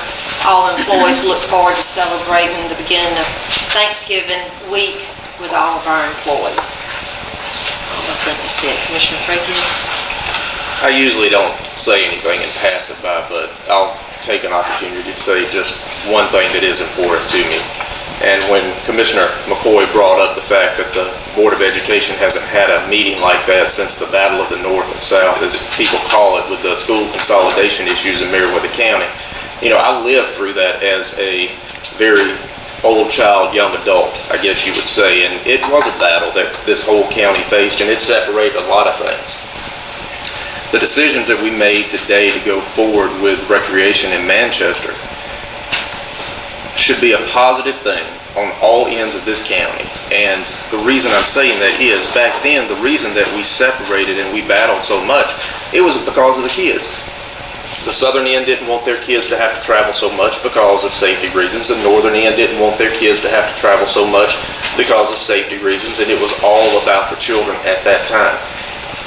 all the employees look forward to celebrating the beginning of Thanksgiving week with all of our employees. I think that's it. Commissioner Threadgill? I usually don't say anything and pass it by, but I'll take an opportunity to say just one thing that is important to me. And when Commissioner McCoy brought up the fact that the Board of Education hasn't had a meeting like that since the Battle of the North and South, as people call it, with the school consolidation issues in Meriwether County, you know, I lived through that as a very old child, young adult, I guess you would say, and it was a battle that this whole county faced, and it separated a lot of things. The decisions that we made today to go forward with recreation in Manchester should be a positive thing on all ends of this county. And the reason I'm saying that is, back then, the reason that we separated and we battled so much, it was because of the kids. The southern end didn't want their kids to have to travel so much because of safety reasons. The northern end didn't want their kids to have to travel so much because of safety reasons. And it was all about the children at that time.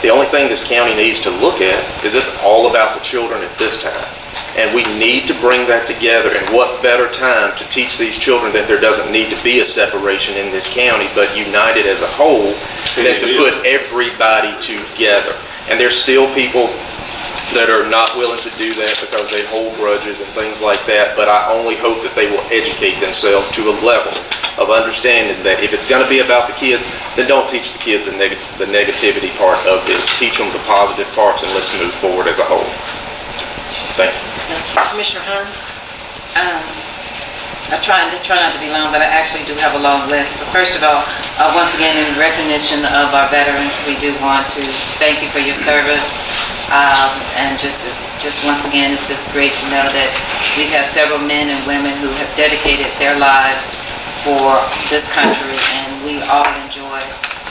The only thing this county needs to look at is it's all about the children at this time. And we need to bring that together. And what better time to teach these children that there doesn't need to be a separation in this county, but united as a whole, than to put everybody together. And there's still people that are not willing to do that because they hold grudges and things like that, but I only hope that they will educate themselves to a level of understanding that if it's going to be about the kids, then don't teach the kids the negativity part of this. Teach them the positive parts, and let's move forward as a whole. Thank you. Commissioner Hines? I try not to be long, but I actually do have a long list. But first of all, once again, in recognition of our veterans, we do want to thank you for your service. And just once again, it's just great to know that we have several men and women who have dedicated their lives for this country, and we all enjoy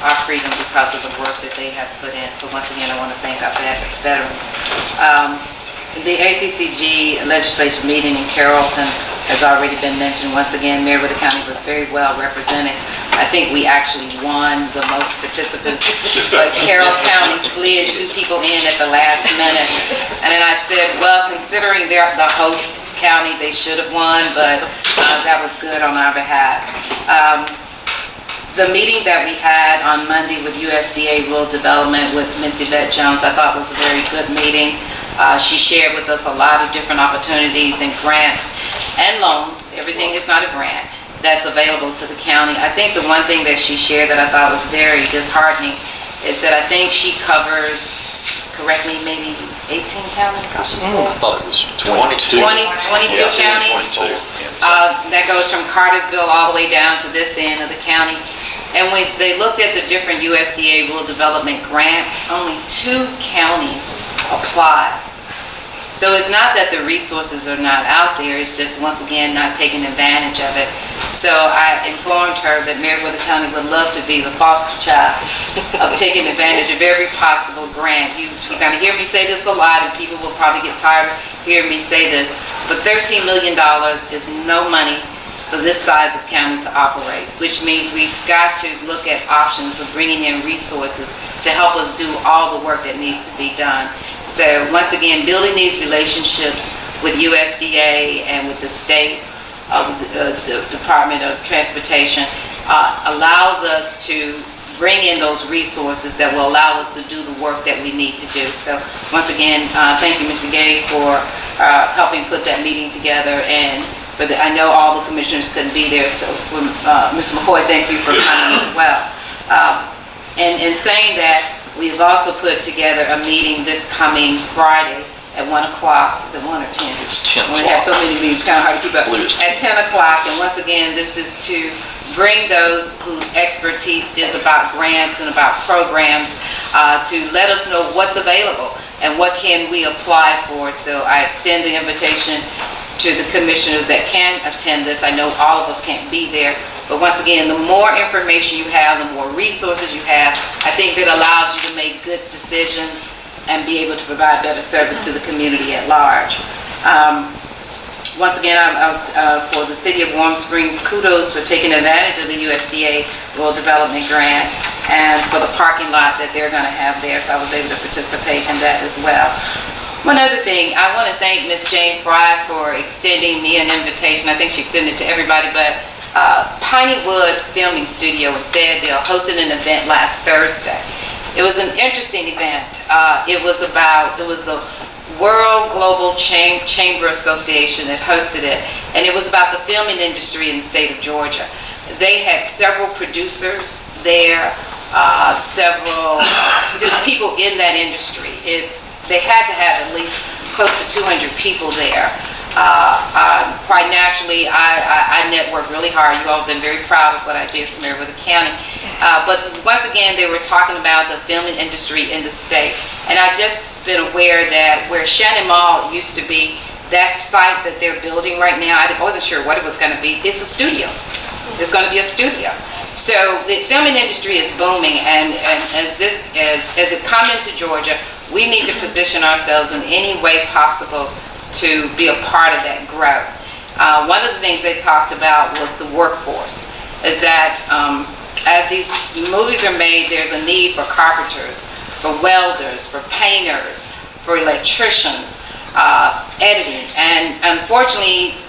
our freedom because of the work that they have put in. So once again, I want to thank our veterans. The ACCG legislative meeting in Carrollton has already been mentioned. Once again, Meriwether County was very well represented. I think we actually won the most participants, but Carroll County slid 2 people in at the last minute. And then I said, well, considering they're the host county, they should have won, but that was good on our behalf. The meeting that we had on Monday with USDA Rural Development with Ms. Yvette Jones, I thought was a very good meeting. She shared with us a lot of different opportunities and grants and loans. Everything is not a grant that's available to the county. I think the one thing that she shared that I thought was very disheartening is that I think she covers, correct me, maybe 18 counties, did she say? I thought it was 22. 22 counties. 22. That goes from Cartersville all the way down to this end of the county. And when they looked at the different USDA rural development grants, only 2 counties applied. So it's not that the resources are not out there, it's just, once again, not taking advantage of it. So I informed her that Meriwether County would love to be the foster child of taking advantage of every possible grant. You're going to hear me say this a lot, and people will probably get tired of hearing me say this, but $13 million is no money for this size of county to operate, which means we've got to look at options of bringing in resources to help us do all the work that needs to be done. So once again, building these relationships with USDA and with the state the Department of Transportation, allows us to bring in those resources that will allow us to do the work that we need to do. So once again, thank you, Mr. Gay, for helping put that meeting together, and I know all the commissioners couldn't be there, so Mr. McCoy, thank you for coming as well. And in saying that, we've also put together a meeting this coming Friday at 1 o'clock. Is it 1 or 10? It's 10 o'clock. We have so many meetings, kind of hard to keep up. At 10 o'clock, and once again, this is to bring those whose expertise is about grants and about programs to let us know what's available and what can we apply for. So I extend the invitation to the commissioners that can attend this. I know all of us can't be there, but once again, the more information you have, the more resources you have, I think that allows you to make good decisions and be able to provide better service to the community at large. Once again, for the City of Warm Springs, kudos for taking advantage of the USDA Rural Development Grant and for the parking lot that they're going to have there, so I was able to participate in that as well. One other thing, I want to thank Ms. Jane Fry for extending me an invitation. I think she extended it to everybody, but Piney Wood Filming Studio in Fayetteville hosted an event last Thursday. It was an interesting event. It was the World Global Chamber Association that hosted it, and it was about the filming industry in the state of Georgia. They had several producers there, several just people in that industry. They had to have at least close to 200 people there. Quite naturally, I networked really hard. You all have been very proud of what I did for Meriwether County. But once again, they were talking about the filming industry in the state. And I just been aware that where Shannon Mall used to be, that site that they're building right now, I wasn't sure what it was going to be. It's a studio. It's going to be a studio. So the filming industry is booming, and as it comes into Georgia, we need to position ourselves in any way possible to be a part of that growth. One of the things they talked about was the workforce, is that as these movies are made, there's a need for carpenters, for welders, for painters, for electricians, editing. And unfortunately,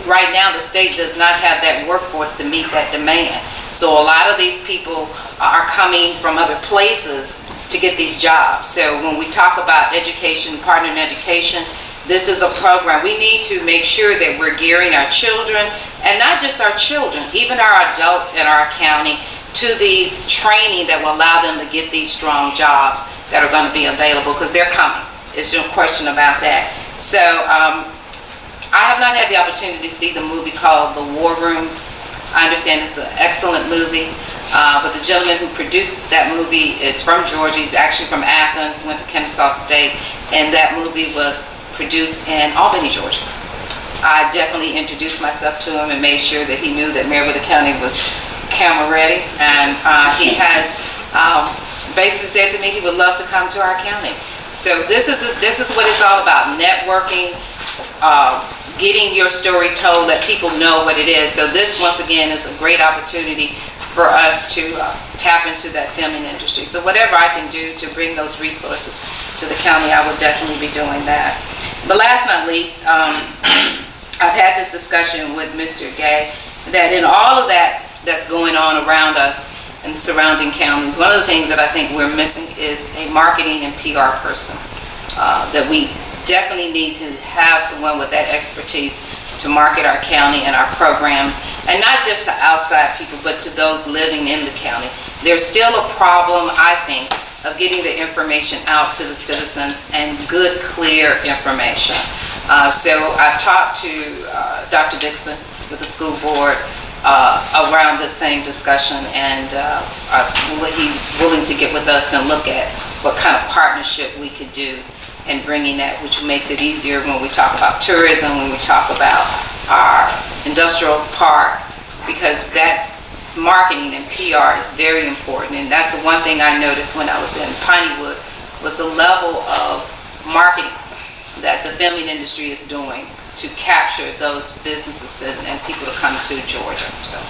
right now, the state does not have that workforce to meet that demand. So a lot of these people are coming from other places to get these jobs. So when we talk about education, partner in education, this is a program. We need to make sure that we're gearing our children, and not just our children, even our adults in our county, to these training that will allow them to get these strong jobs that are going to be available, because they're coming. There's no question about that. So I have not had the opportunity to see the movie called The War Room. I understand it's an excellent movie, but the gentleman who produced that movie is from Georgia. He's actually from Athens, went to Kennesaw State, and that movie was produced in Albany, Georgia. I definitely introduced myself to him and made sure that he knew that Meriwether County was camera ready, and he has basically said to me he would love to come to our county. So this is what it's all about: networking, getting your story told, let people know what it is. So this, once again, is a great opportunity for us to tap into that filming industry. So whatever I can do to bring those resources to the county, I will definitely be doing that. But last but not least, I've had this discussion with Mr. Gay that in all of that that's going on around us and the surrounding counties, one of the things that I think we're missing is a marketing and PR person. That we definitely need to have someone with that expertise to market our county and our programs, and not just to outside people, but to those living in the county. There's still a problem, I think, of getting the information out to the citizens, and good, clear information. So I've talked to Dr. Dixon with the school board around the same discussion, and he's willing to get with us and look at what kind of partnership we could do and bringing that, which makes it easier when we talk about tourism, when we talk about our industrial park, because that marketing and PR is very important. And that's the one thing I noticed when I was in Pineywood, was the level of marketing that the filming industry is doing to capture those businesses and people to come to Georgia. So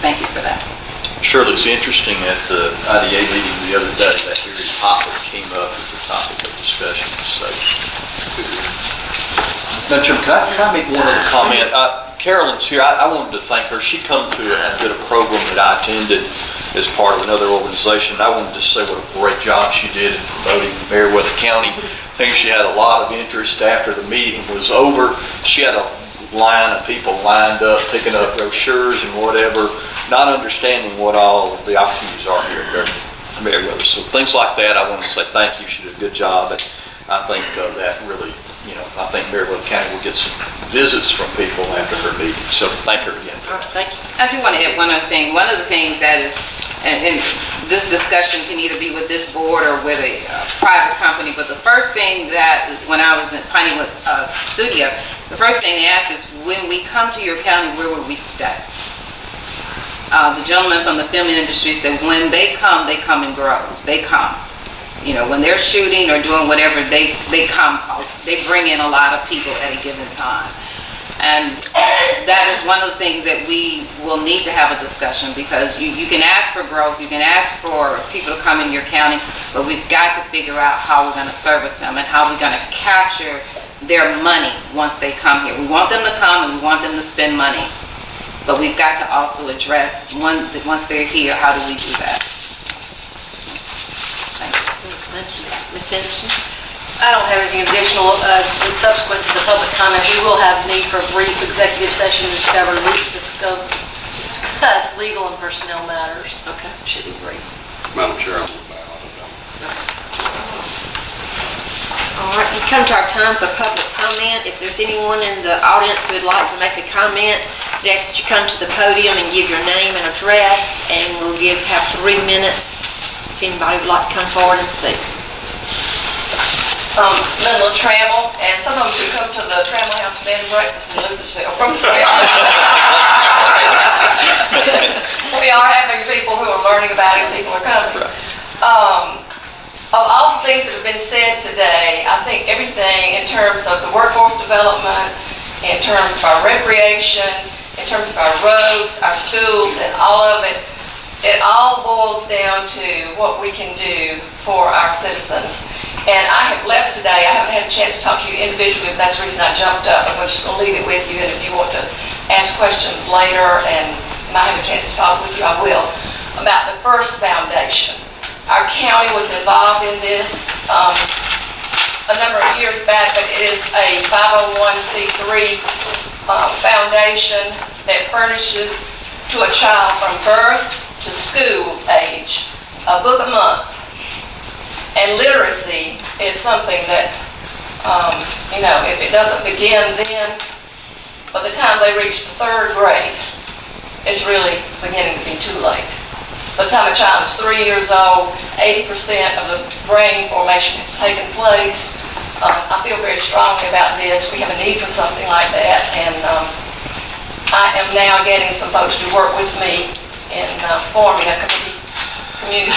thank you for that. Shirley, it's interesting at the IDA meeting the other day, that very topic came up as a topic of discussion. So, Madam Chairman, can I make one other comment? Carolyn's here, I wanted to thank her. She come to and did a program that I attended as part of another organization. I wanted to say what a great job she did in promoting Meriwether County. I think she had a lot of interest after the meeting was over. She had a line of people lined up, picking up brochures and whatever, not understanding what all of the opportunities are here at Meriwether. So things like that, I want to say thank you. She did a good job, and I think that really, I think Meriwether County will get some visits from people after her meeting. So thank her again. Thank you. I do want to add one other thing. One of the things that is, and this discussion can either be with this board or with a private company, but the first thing that, when I was in Pineywood studio, the first thing they asked is, when we come to your county, where will we stay? The gentleman from the film industry said, when they come in groves. They come. When they're shooting or doing whatever, they come. They bring in a lot of people at a given time. And that is one of the things that we will need to have a discussion, because you can ask for growth, you can ask for people to come in your county, but we've got to figure out how we're going to service them and how we're going to capture their money once they come here. We want them to come and we want them to spend money, but we've got to also address, once they're here, how do we do that? Thank you. Thank you. Ms. Henderson? I don't have anything additional. Subsequent to the public comment, we will have need for a brief executive session to discuss legal and personnel matters. Okay. Should be brief. Madam Chair, I'm going to All right, we come to our time for public comment. If there's anyone in the audience who would like to make a comment, we ask that you come to the podium and give your name and address, and we'll have 3 minutes if anybody would like to come forward and speak. Menlo Trammell, and some of them who come to the Trammell House Bed and Breakfast in Lucasville from the We are having people who are learning about it, and people are coming. Of all the things that have been said today, I think everything in terms of the workforce development, in terms of our recreation, in terms of our roads, our schools, and all of it, it all boils down to what we can do for our citizens. And I have left today, I haven't had a chance to talk to you individually, but that's the reason I jumped up. I'm just going to leave it with you, and if you want to ask questions later and I have a chance to talk with you, I will, about the First Foundation. Our county was involved in this a number of years back, but it is a 501c3 foundation that furnishes to a child from birth to school age a book a month. And literacy is something that, if it doesn't begin then, by the time they reach the 3rd grade, it's really beginning to be too late. By the time a child is 3 years old, 80% of the brain formation has taken place. I feel very strongly about this. We have a need for something like that, and I am now getting some folks to work with me in forming a community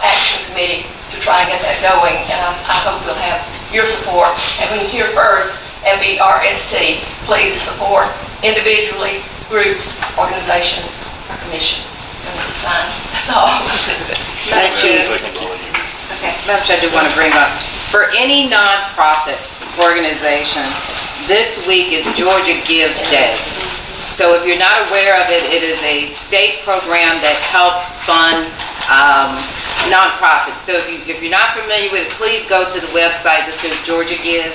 action committee to try and get that going, and I hope we'll have your support. And when you hear first, FERST, please support individually, groups, organizations, or commission. I'm going to sign. That's all. Thank you. Okay, Madam Chair, I do want to bring up, for any nonprofit organization, this week is Georgia Give Day. So if you're not aware of it, it is a state program that helps fund nonprofits. So if you're not familiar with it, please go to the website that says Georgia Give.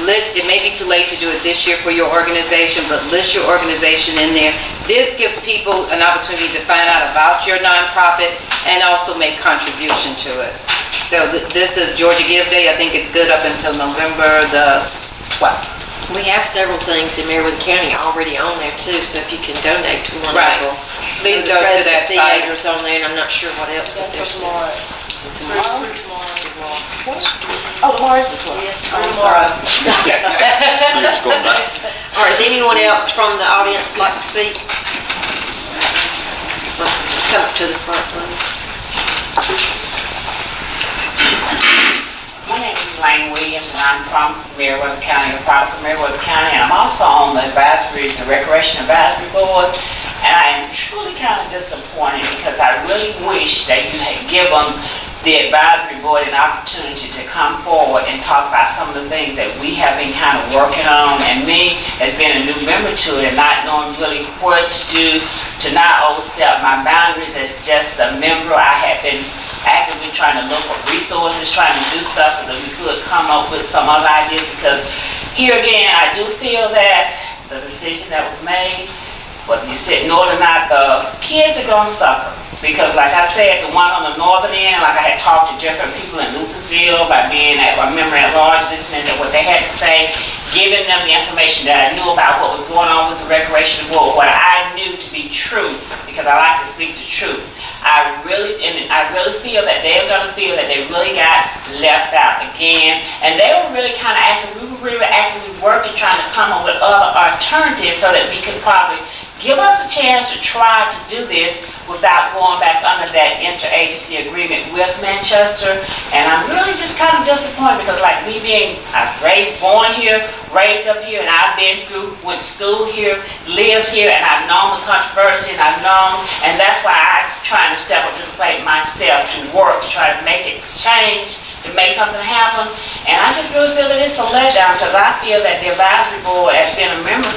It may be too late to do it this year for your organization, but list your organization in there. This gives people an opportunity to find out about your nonprofit and also make contribution to it. So this is Georgia Give Day. I think it's good up until November the 12th. We have several things in Meriwether County already on there too, so if you can donate to one of them. Please go to that site. Theaters on there, and I'm not sure what else, but there's tomorrow. Tomorrow? Oh, tomorrow's the 12th. Tomorrow. All right, is anyone else from the audience like to speak? Just come up to the front, please. My name is Elaine Williams, and I'm from Meriwether County, a product of Meriwether County, and I'm also on the Recreation Advisory Board. And I am truly kind of disappointed because I really wish that you had given the advisory board an opportunity to come forward and talk about some of the things that we have been kind of working on. And me, as being a new member to it and not knowing really what to do, to not overstep my boundaries as just a member, I had been actively trying to look for resources, trying to do stuff so that we could come up with some other ideas. Because here again, I do feel that the decision that was made, whether you sit north or not, the kids are going to suffer. Because like I said, the one on the northern end, like I had talked to different people in Luthersville by being a member at large, listening to what they had to say, giving them the information that I knew about what was going on with the recreation board, what I knew to be true, because I like to speak the truth. I really feel that they're going to feel that they really got left out again, and they were really kind of actively working, trying to come up with other alternatives so that we could probably give us a chance to try to do this without going back under that interagency agreement with Manchester. And I'm really just kind of disappointed because like me being, I was born here, raised up here, and I've been through, went to school here, lived here, and I've known the controversy, and that's why I'm trying to step up to the plate myself to work, to try to make it change, to make something happen. And I just really feel that it's a letdown because I feel that the advisory board, as being a member,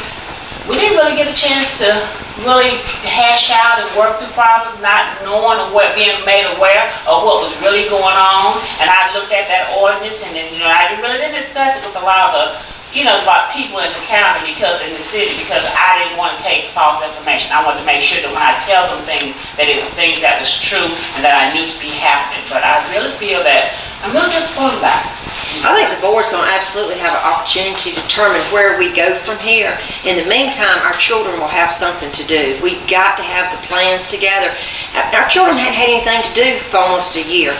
we didn't really get a chance to really hash out and work through problems, not knowing or being made aware of what was really going on. And I looked at that ordinance, and then, I really didn't discuss it with a lot of the, about people in the county in the city, because I didn't want to take false information. I wanted to make sure that when I tell them things, that it was things that was true and that I knew to be happening. But I really feel that I'm really disappointed about it. I think the board's going to absolutely have an opportunity to determine where we go from here. In the meantime, our children will have something to do. We've got to have the plans together. Our children hadn't had anything to do for almost a year.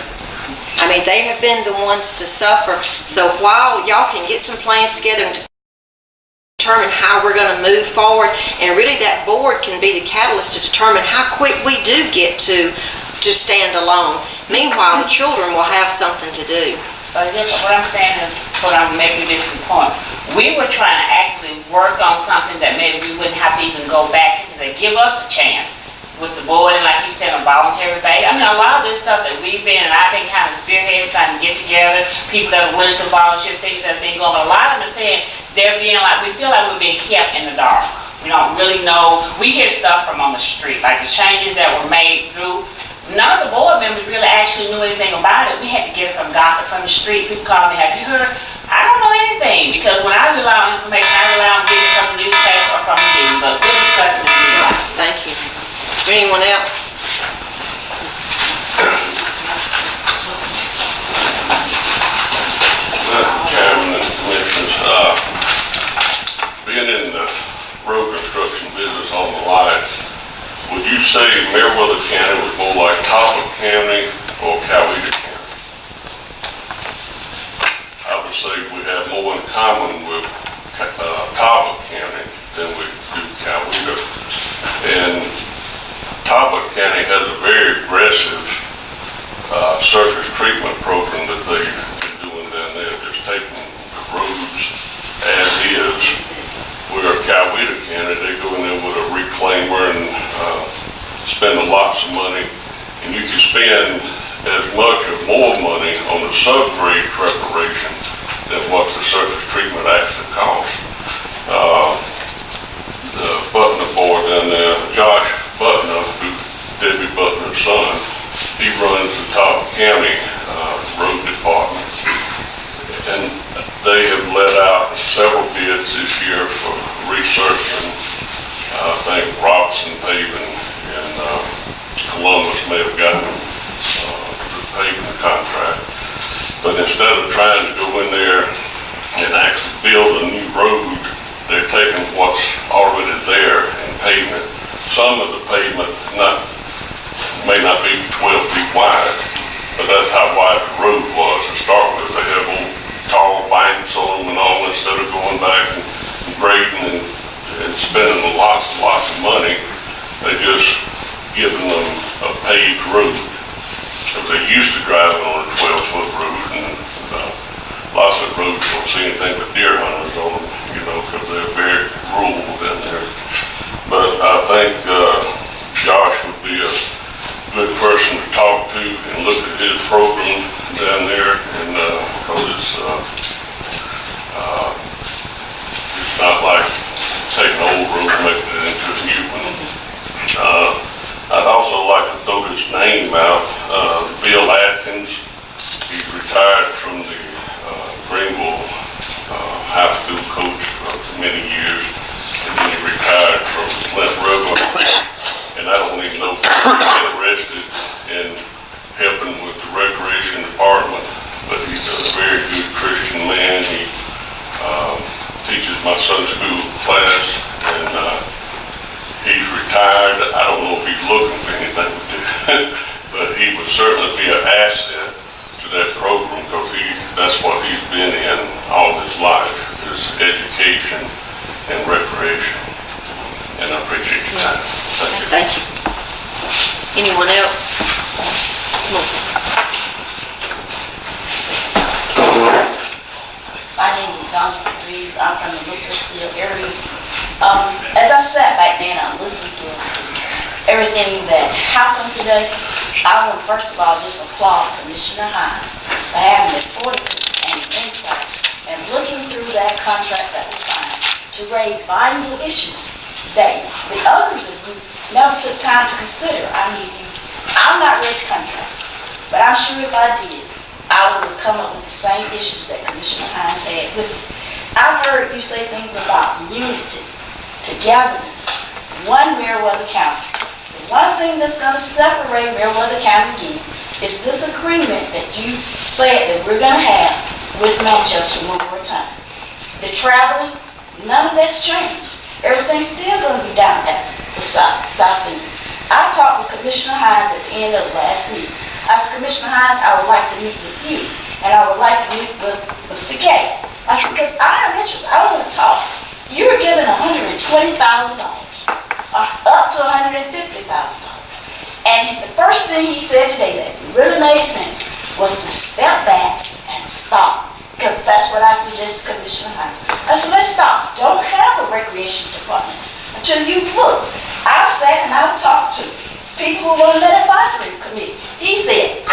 I mean, they have been the ones to suffer. So while y'all can get some plans together and determine how we're going to move forward, and really that board can be the catalyst to determine how quick we do get to stand alone. Meanwhile, the children will have something to do. But what I'm saying is, what I'm making this point, we were trying to actually work on something that maybe we wouldn't have to even go back into. They give us a chance with the board, and like you said, a voluntary base. I mean, a lot of this stuff that we've been, and I've been kind of spearheading, trying to get together, people that are willing to volunteer, things that have been going on. A lot of them are saying they're being like, we feel like we're being kept in the dark. We don't really know. We hear stuff from on the street, like the changes that were made through. None of the board members really actually knew anything about it. We had to get it from gossip from the street. People call me, have you heard? I don't know anything, because when I rely on information, I rely on getting it from the newspaper or from the meeting, but we'll discuss it in a minute. Thank you. Is there anyone else? Chairman and Commissioners, being in the road construction business all my life, would you say Meriwether County was more like Talbot County or Coweta County? I would say we have more in common with Talbot County than we do Coweta. And Talbot County has a very aggressive surface treatment program that they've been doing down there, just taking the roads as is. Where Coweta County, they go in there with a reclaimer and spend lots of money, and you can spend as much or more money on the subgrade preparation than what the surface treatment actually costs. The Butner board down there, Josh Butner, who's Debbie Butner's son, he runs the Talbot County road department, and they have let out several bids this year for researching. I think Robson Paving in Columbus may have gotten the paving contract. But instead of trying to go in there and actually build a new road, they're taking what's already there and paving it. Some of the pavement may not be 12 feet wide, but that's how wide the road was to start with. They have old tall banks on them and all, instead of going back and grading and spending lots and lots of money, they just giving them a paved road. Because they used to drive on a 12-foot road, and lots of roads don't see anything but deer hunters on them, because they're very rural down there. But I think Josh would be a good person to talk to and look at his program my son's school class, and he's retired. I don't know if he's looking for anything to do, but he would certainly be an asset to that program because that's what he's been in all his life, is education and recreation. And I appreciate your time. Thank you. Thank you. Anyone else? My name is Johnston Reeves. I'm from the Lucasville area. As I sat back there and I listened to everything that happened today, I want first of all just applaud Commissioner Hines for having the fortitude and insight and looking through that contract that was signed to raise valuable issues that the others of you never took time to consider. I mean, I'm not read the contract, but I'm sure if I did, I would have come up with the same issues that Commissioner Hines had with me. I've heard you say things about unity, togetherness, one Meriwether County. The one thing that's going to separate Meriwether County again is this agreement that you said that we're going to have with Manchester one more time. The traveling, none of that's changed. Everything's still going to be down at the south end. I talked with Commissioner Hines at the end of last week. I said, Commissioner Hines, I would like to meet with you, and I would like to meet with Mr. Gay. I said, because I am interested, I want to talk. You were given $120,000, up to $150,000. And the first thing he said today that really made sense was to step back and stop. Because that's what I suggested to Commissioner Hines. I said, let's stop. Don't have a recreation department until you look. I've sat and I've talked to people who run that advisory committee. He said,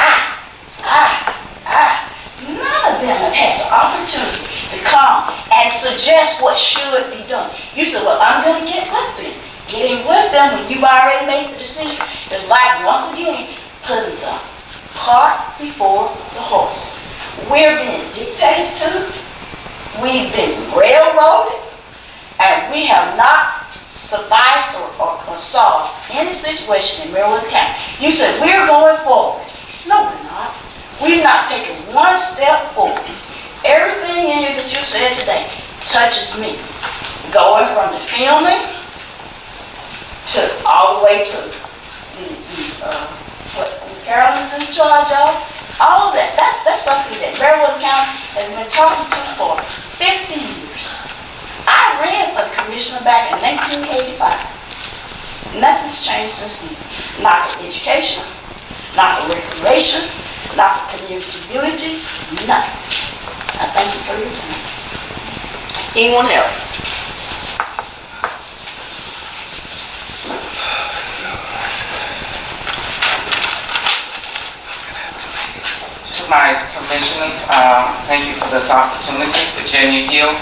none of them have had the opportunity to come and suggest what should be done. You said, well, I'm going to get with them. Getting with them when you've already made the decision is like, once again, putting the cart before the horses. We're being dictated to, we've been railroaded, and we have not sufficed or solved any situation in Meriwether County. You said we're going forward. No, we're not. We're not taking one step forward. Everything in here that you said today touches me. Going from the filming to all the way to what Ms. Carolyn's in charge of. All of that. That's something that Meriwether County has been talking to for 50 years. I ran for the commissioner back in 1985. Nothing's changed since then. Not for education, not for recreation, not for community unity, nothing. I thank you for your time. Anyone else? To my commissioners, thank you for this opportunity. Virginia Hill,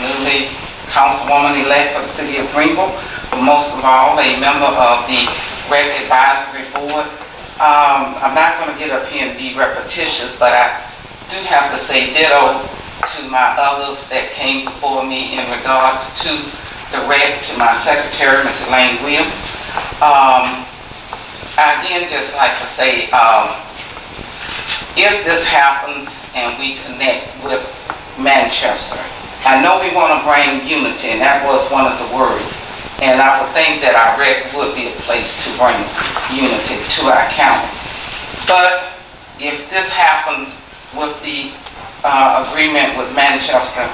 newly councilwoman-elect for the city of Greenville, but most of all, a member of the Rec Advisory Board. I'm not going to get up here and be repetitious, but I do have to say ditto to my others that came before me in regards to the rec, to my secretary, Ms. Elaine Williams. I again just like to say, if this happens and we connect with Manchester, I know we want to bring unity, and that was one of the words. And I would think that our rec would be a place to bring unity to our county. But if this happens with the agreement with Manchester,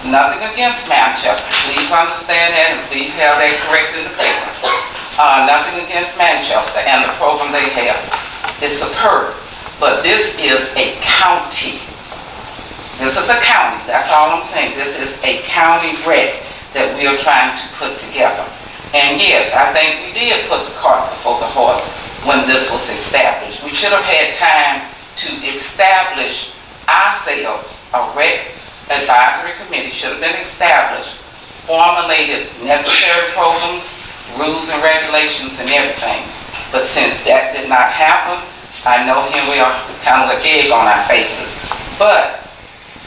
nothing against Manchester. Please understand that, and please have that corrected in the paper. Nothing against Manchester and the program they have. It's superb. But this is a county. This is a county. That's all I'm saying. This is a county rec that we are trying to put together. And yes, I think we did put the cart before the horse when this was established. We should have had time to establish ourselves. A rec advisory committee should have been established, formulated necessary programs, rules and regulations and everything. But since that did not happen, I know here we are kind of with egg on our faces. But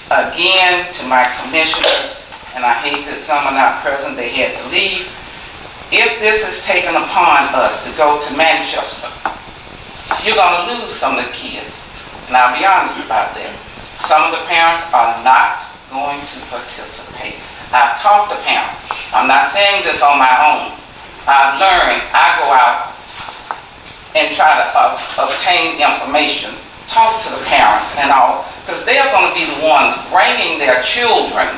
again, to my commissioners, and I hate that some are not present, they had to leave. If this is taken upon us to go to Manchester, you're going to lose some of the kids. And I'll be honest about that. Some of the parents are not going to participate. I've talked to parents. I'm not saying this on my own. I've learned, I go out and try to obtain information, talk to the parents and all, because they're going to be the ones bringing their children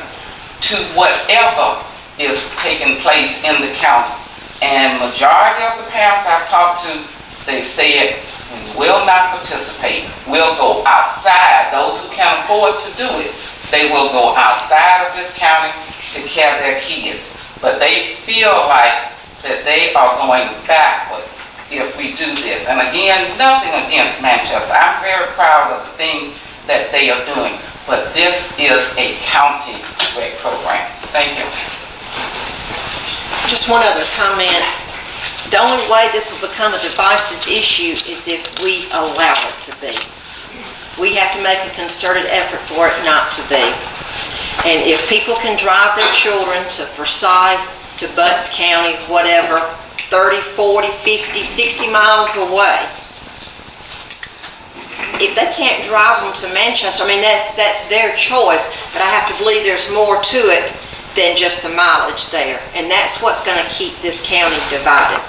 to whatever is taking place in the county. And majority of the parents I've talked to, they said, we will not participate. We'll go outside. Those who can afford to do it, they will go outside of this county to care their kids. But they feel like that they are going backwards if we do this. And again, nothing against Manchester. I'm very proud of the things that they are doing. But this is a county rec program. Thank you. Just one other comment. The only way this will become a divisive issue is if we allow it to be. We have to make a concerted effort for it not to be. And if people can drive their children to Forsyth, to Butts County, whatever, 30, 40, 50, 60 miles away, if they can't drive them to Manchester, I mean, that's their choice, but I have to believe there's more to it than just the mileage there. And that's what's going to keep this county divided.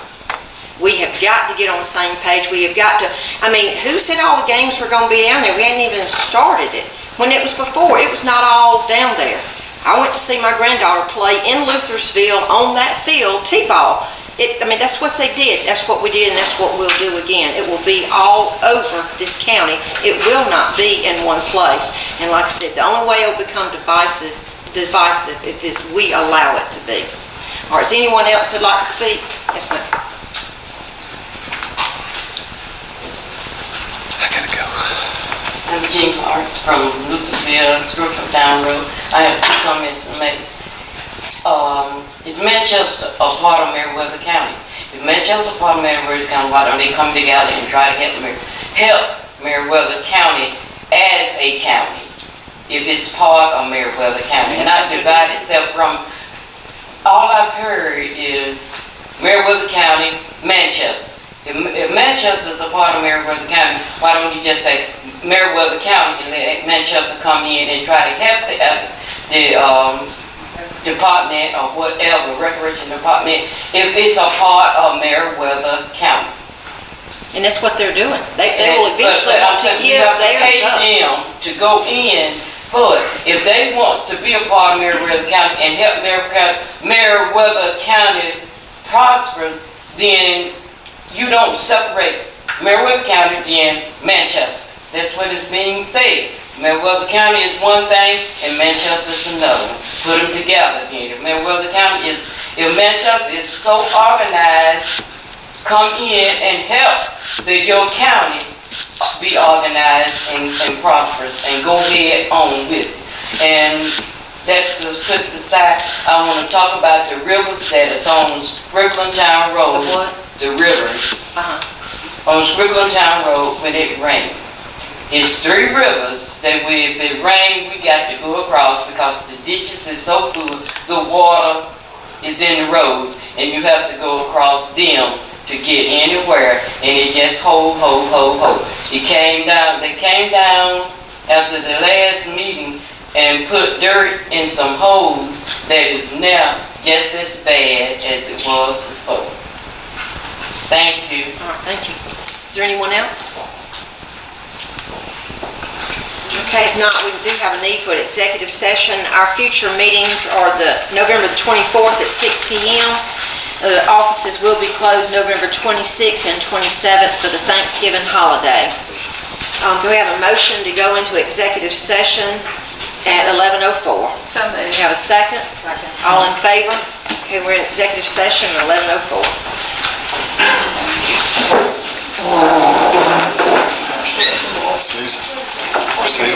We have got to get on the same page. We have got to, I mean, who said all the games were going to be down there? We hadn't even started it. When it was before, it was not all down there. I went to see my granddaughter play in Luthersville on that field, T-ball. I mean, that's what they did. That's what we did, and that's what we'll do again. It will be all over this county. It will not be in one place. And like I said, the only way it will become divisive is we allow it to be. All right, is anyone else who'd like to speak? Yes, ma'am. I gotta go. I'm Jean Clarks from Luthersville, Screwcliff Down Road. I have two comments to make. Is Manchester a part of Meriwether County? If Manchester is a part of Meriwether County, why don't they come together and try to help Meriwether County as a county? If it's part of Meriwether County, and not divide itself from, all I've heard is Meriwether County, Manchester. If Manchester is a part of Meriwether County, why don't you just say Meriwether County and let Manchester come in and try to help the department or whatever, recreation department, if it's a part of Meriwether County. And that's what they're doing. They will eventually want to give theirs up. Pay them to go in, but if they wants to be a part of Meriwether County and help Meriwether County prosper, then you don't separate Meriwether County and Manchester. That's what is being said. Meriwether County is one thing and Manchester is another. Put them together then. If Manchester is so organized, come in and help your county be organized and prosperous and go ahead on with it. And that's just put it aside. I want to talk about the rivers that is on Strickland Town Road. The what? The rivers. On Strickland Town Road when it rains. It's 3 rivers that if it rains, we got to go across because the ditches is so full, the water is in the road, and you have to go across them to get anywhere, and it just hold. They came down after the last meeting and put dirt in some holes that is now just as bad as it was before. Thank you. All right, thank you. Is there anyone else? Okay, if not, we do have a need for an executive session. Our future meetings are the November the 24th at 6 p.m. The offices will be closed November 26th and 27th for the Thanksgiving holiday. Do we have a motion to go into executive session at 11:04? So moved. We have a second? Second. All in favor? Okay, we're in executive session at 11:04. Susan, or Sam.